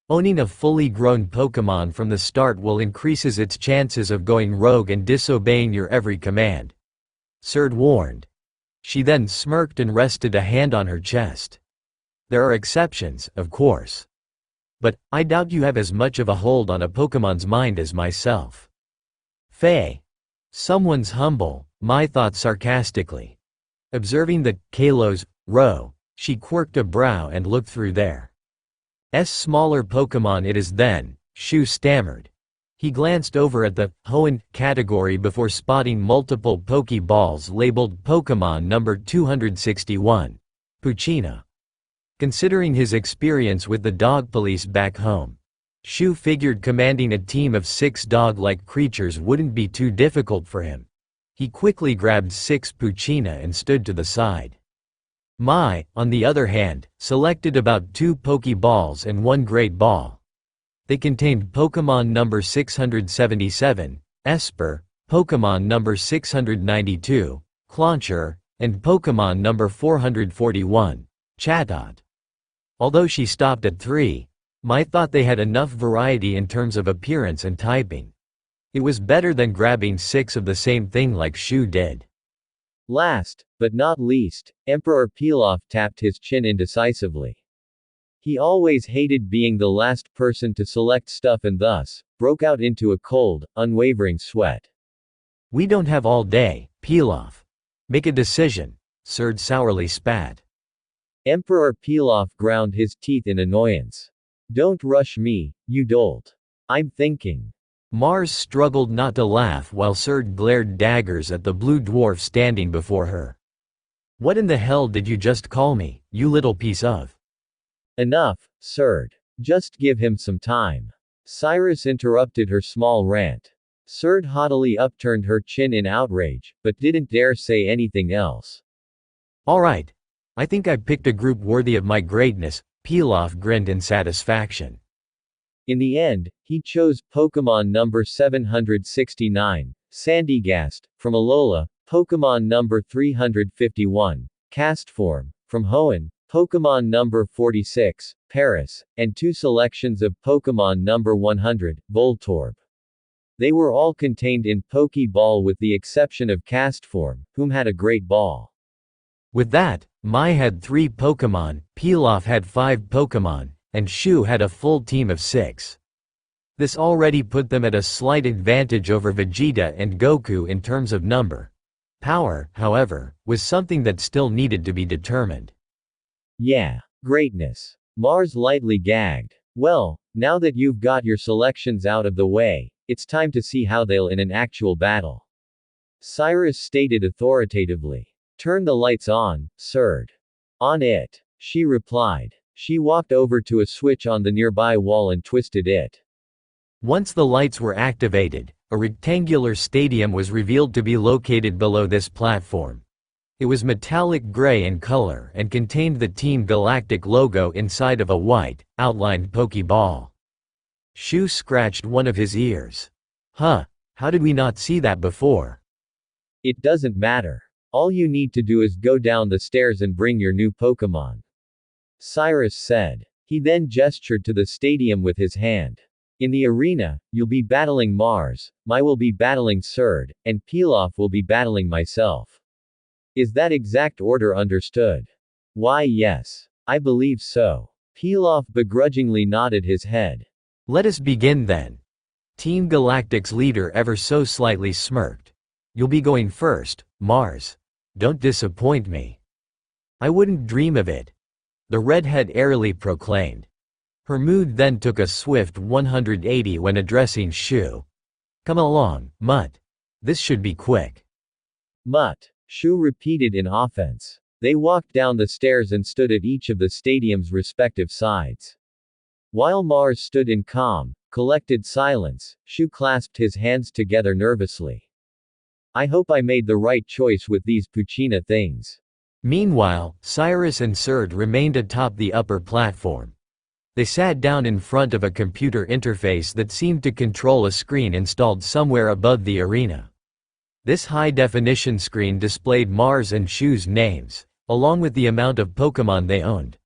S1: Owning a fully grown Pokémon from the start will increases its chances of going rogue and disobeying your every command, Surd warned. She then smirked and rested a hand on her chest. There are exceptions, of course. But, I doubt you have as much of a hold on a Pokémon's mind as myself. Faye. Someone's humble, Mai thought sarcastically. Observing the Kalos row, she quirked a brow and looked through their smaller Pokémon it is then, Shu stammered. He glanced over at the Hoenn category before spotting multiple Pokeballs labeled Pokémon number 261, Puccina. Considering his experience with the dog police back home, Shu figured commanding a team of 6 dog-like creatures wouldn't be too difficult for him. He quickly grabbed 6 Puccina and stood to the side. Mai, on the other hand, selected about 2 Pokeballs and 1 Great Ball. They contained Pokémon number 677, Esper, Pokémon number 692, Clauncher, and Pokémon number 441, Chatot. Although she stopped at 3, Mai thought they had enough variety in terms of appearance and typing. It was better than grabbing 6 of the same thing like Shu did.
S2: Last, but not least, Emperor Pilaf tapped his chin indecisively. He always hated being the last person to select stuff and thus, broke out into a cold, unwavering sweat.
S1: We don't have all day, Pilaf. Make a decision, Surd sourly spat.
S2: Emperor Pilaf ground his teeth in annoyance. Don't rush me, you dolt. I'm thinking.
S1: Mars struggled not to laugh while Surd glared daggers at the blue dwarf standing before her. What in the hell did you just call me, you little piece of?
S2: Enough, Surd. Just give him some time. Cyrus interrupted her small rant. Surd haughtily upturned her chin in outrage, but didn't dare say anything else.
S1: Alright. I think I picked a group worthy of my greatness, Pilaf grinned in satisfaction.
S2: In the end, he chose Pokémon number 769, Sandygast, from Alola, Pokémon number 351, Castform, from Hoenn, Pokémon number 46, Paris, and 2 selections of Pokémon number 100, Voltorb. They were all contained in Pokeball with the exception of Castform, whom had a great ball.
S1: With that, Mai had 3 Pokémon, Pilaf had 5 Pokémon, and Shu had a full team of 6. This already put them at a slight advantage over Vegeta and Goku in terms of number. Power, however, was something that still needed to be determined.
S2: Yeah. Greatness. Mars lightly gagged. Well, now that you've got your selections out of the way, it's time to see how they'll in an actual battle. Cyrus stated authoritatively. Turn the lights on, Surd. On it. She replied. She walked over to a switch on the nearby wall and twisted it.
S1: Once the lights were activated, a rectangular stadium was revealed to be located below this platform. It was metallic gray in color and contained the Team Galactic logo inside of a white, outlined Pokeball. Shu scratched one of his ears. Huh, how did we not see that before?
S2: It doesn't matter. All you need to do is go down the stairs and bring your new Pokémon. Cyrus said. He then gestured to the stadium with his hand. In the arena, you'll be battling Mars, Mai will be battling Surd, and Pilaf will be battling myself. Is that exact order understood? Why yes. I believe so. Pilaf begrudgingly nodded his head.
S1: Let us begin then. Team Galactic's leader ever so slightly smirked. You'll be going first, Mars. Don't disappoint me. I wouldn't dream of it. The redhead airily proclaimed. Her mood then took a swift 180 when addressing Shu. Come along, Mutt. This should be quick.
S2: Mutt. Shu repeated in offense. They walked down the stairs and stood at each of the stadium's respective sides. While Mars stood in calm, collected silence, Shu clasped his hands together nervously. I hope I made the right choice with these Puccina things.
S1: Meanwhile, Cyrus and Surd remained atop the upper platform. They sat down in front of a computer interface that seemed to control a screen installed somewhere above the arena. This high-definition screen displayed Mars and Shu's names, along with the amount of Pokémon they owned.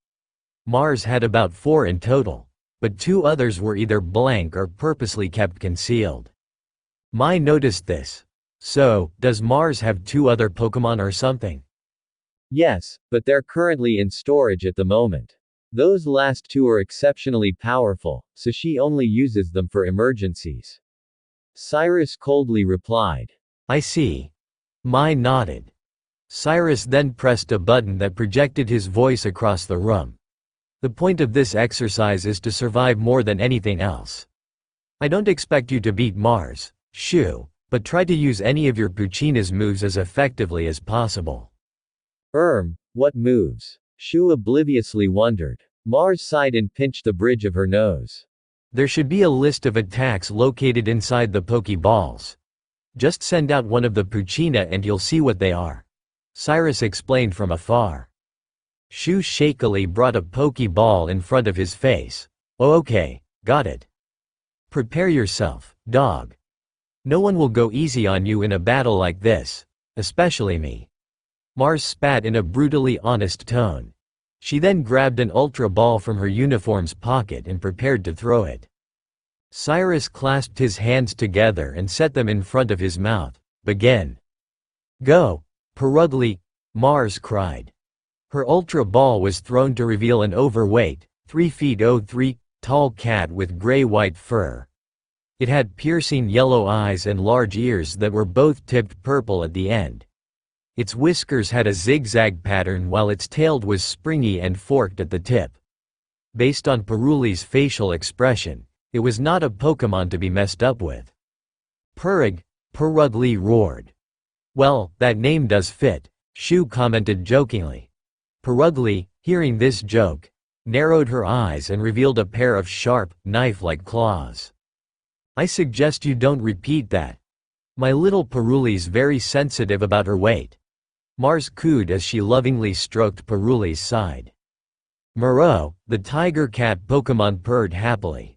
S1: Mars had about 4 in total, but 2 others were either blank or purposely kept concealed. Mai noticed this. So, does Mars have 2 other Pokémon or something?
S2: Yes, but they're currently in storage at the moment. Those last 2 are exceptionally powerful, so she only uses them for emergencies. Cyrus coldly replied.
S1: I see. Mai nodded. Cyrus then pressed a button that projected his voice across the room. The point of this exercise is to survive more than anything else. I don't expect you to beat Mars, Shu, but try to use any of your Puccina's moves as effectively as possible.
S2: What moves? Shu obliviously wondered. Mars sighed and pinched the bridge of her nose.
S1: There should be a list of attacks located inside the Pokeballs. Just send out one of the Puccina and you'll see what they are. Cyrus explained from afar. Shu shakily brought a Pokeball in front of his face. Oh okay, got it. Prepare yourself, dog. No one will go easy on you in a battle like this, especially me. Mars spat in a brutally honest tone. She then grabbed an Ultra Ball from her uniform's pocket and prepared to throw it. Cyrus clasped his hands together and set them in front of his mouth. Begin. Go, Purugly, Mars cried. Her Ultra Ball was thrown to reveal an overweight, 3 feet 03, tall cat with gray-white fur. It had piercing yellow eyes and large ears that were both tipped purple at the end. Its whiskers had a zigzag pattern while its tail was springy and forked at the tip. Based on Purugly's facial expression, it was not a Pokémon to be messed up with. Purugly roared. Well, that name does fit, Shu commented jokingly. Purugly, hearing this joke, narrowed her eyes and revealed a pair of sharp, knife-like claws. I suggest you don't repeat that. My little Purugly's very sensitive about her weight. Mars cooed as she lovingly stroked Purugly's side. Moreau, the tiger cat Pokémon purred happily.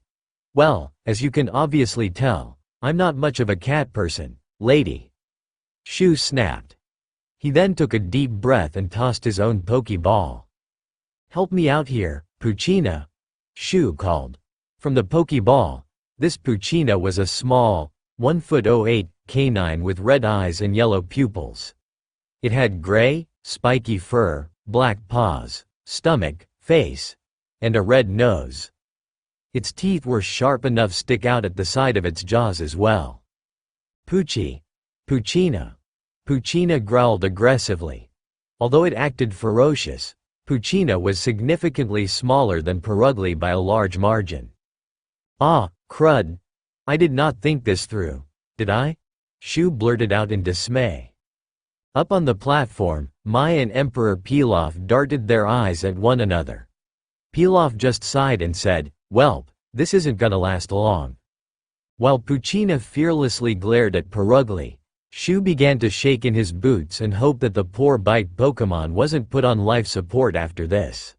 S1: Well, as you can obviously tell, I'm not much of a cat person, lady. Shu snapped. He then took a deep breath and tossed his own Pokeball. Help me out here, Poochyena, Shu called. From the Pokeball, this Poochyena was a small, 1'08" canine with red eyes and yellow pupils. It had gray, spiky fur, black paws, stomach, face, and a red nose. Its teeth were sharp enough to stick out at the side of its jaws as well. Poochyena. Poochyena growled aggressively. Although it acted ferocious, Poochyena was significantly smaller than Purugly by a large margin. Ah, crud. I did not think this through, did I? Shu blurted out in dismay. Up on the platform, Mai and Emperor Pilaf darted their eyes at one another. Pilaf just sighed and said, "Welp, this isn't gonna last long." While Poochyena fearlessly glared at Purugly, Shu began to shake in his boots and hope that the poor bite Pokémon wasn't put on life support after this.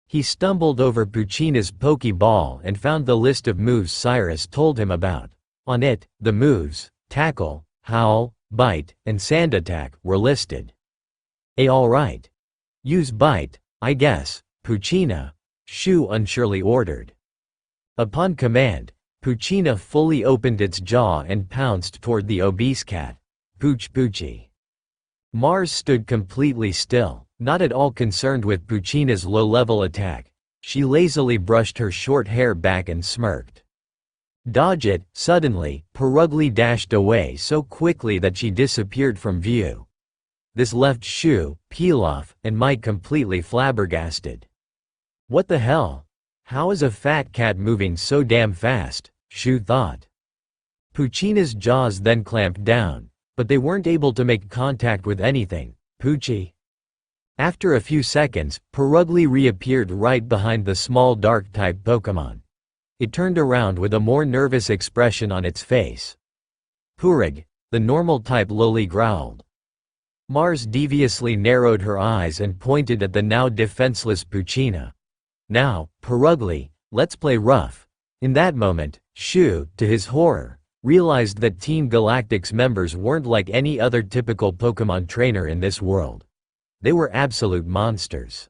S1: He stumbled over Poochyena's Pokeball and found the list of moves Cyrus told him about. On it, the moves, Tackle, Howl, Bite, and Sand Attack, were listed. Alright. Use Bite, I guess, Poochyena, Shu unsurely ordered. Upon command, Poochyena fully opened its jaw and pounced toward the obese cat. Poochie. Mars stood completely still, not at all concerned with Poochyena's low-level attack. She lazily brushed her short hair back and smirked. Dodge it! Suddenly, Purugly dashed away so quickly that she disappeared from view. This left Shu, Pilaf, and Mike completely flabbergasted. What the hell? How is a fat cat moving so damn fast? Shu thought. Poochyena's jaws then clamped down, but they weren't able to make contact with anything. Poochie. After a few seconds, Purugly reappeared right behind the small dark-type Pokémon. It turned around with a more nervous expression on its face. Purug, the normal-type lowly growled. Mars deviously narrowed her eyes and pointed at the now defenseless Poochyena. Now, Purugly, let's play rough. In that moment, Shu, to his horror, realized that Team Galactic's members weren't like any other typical Pokémon trainer in this world. They were absolute monsters.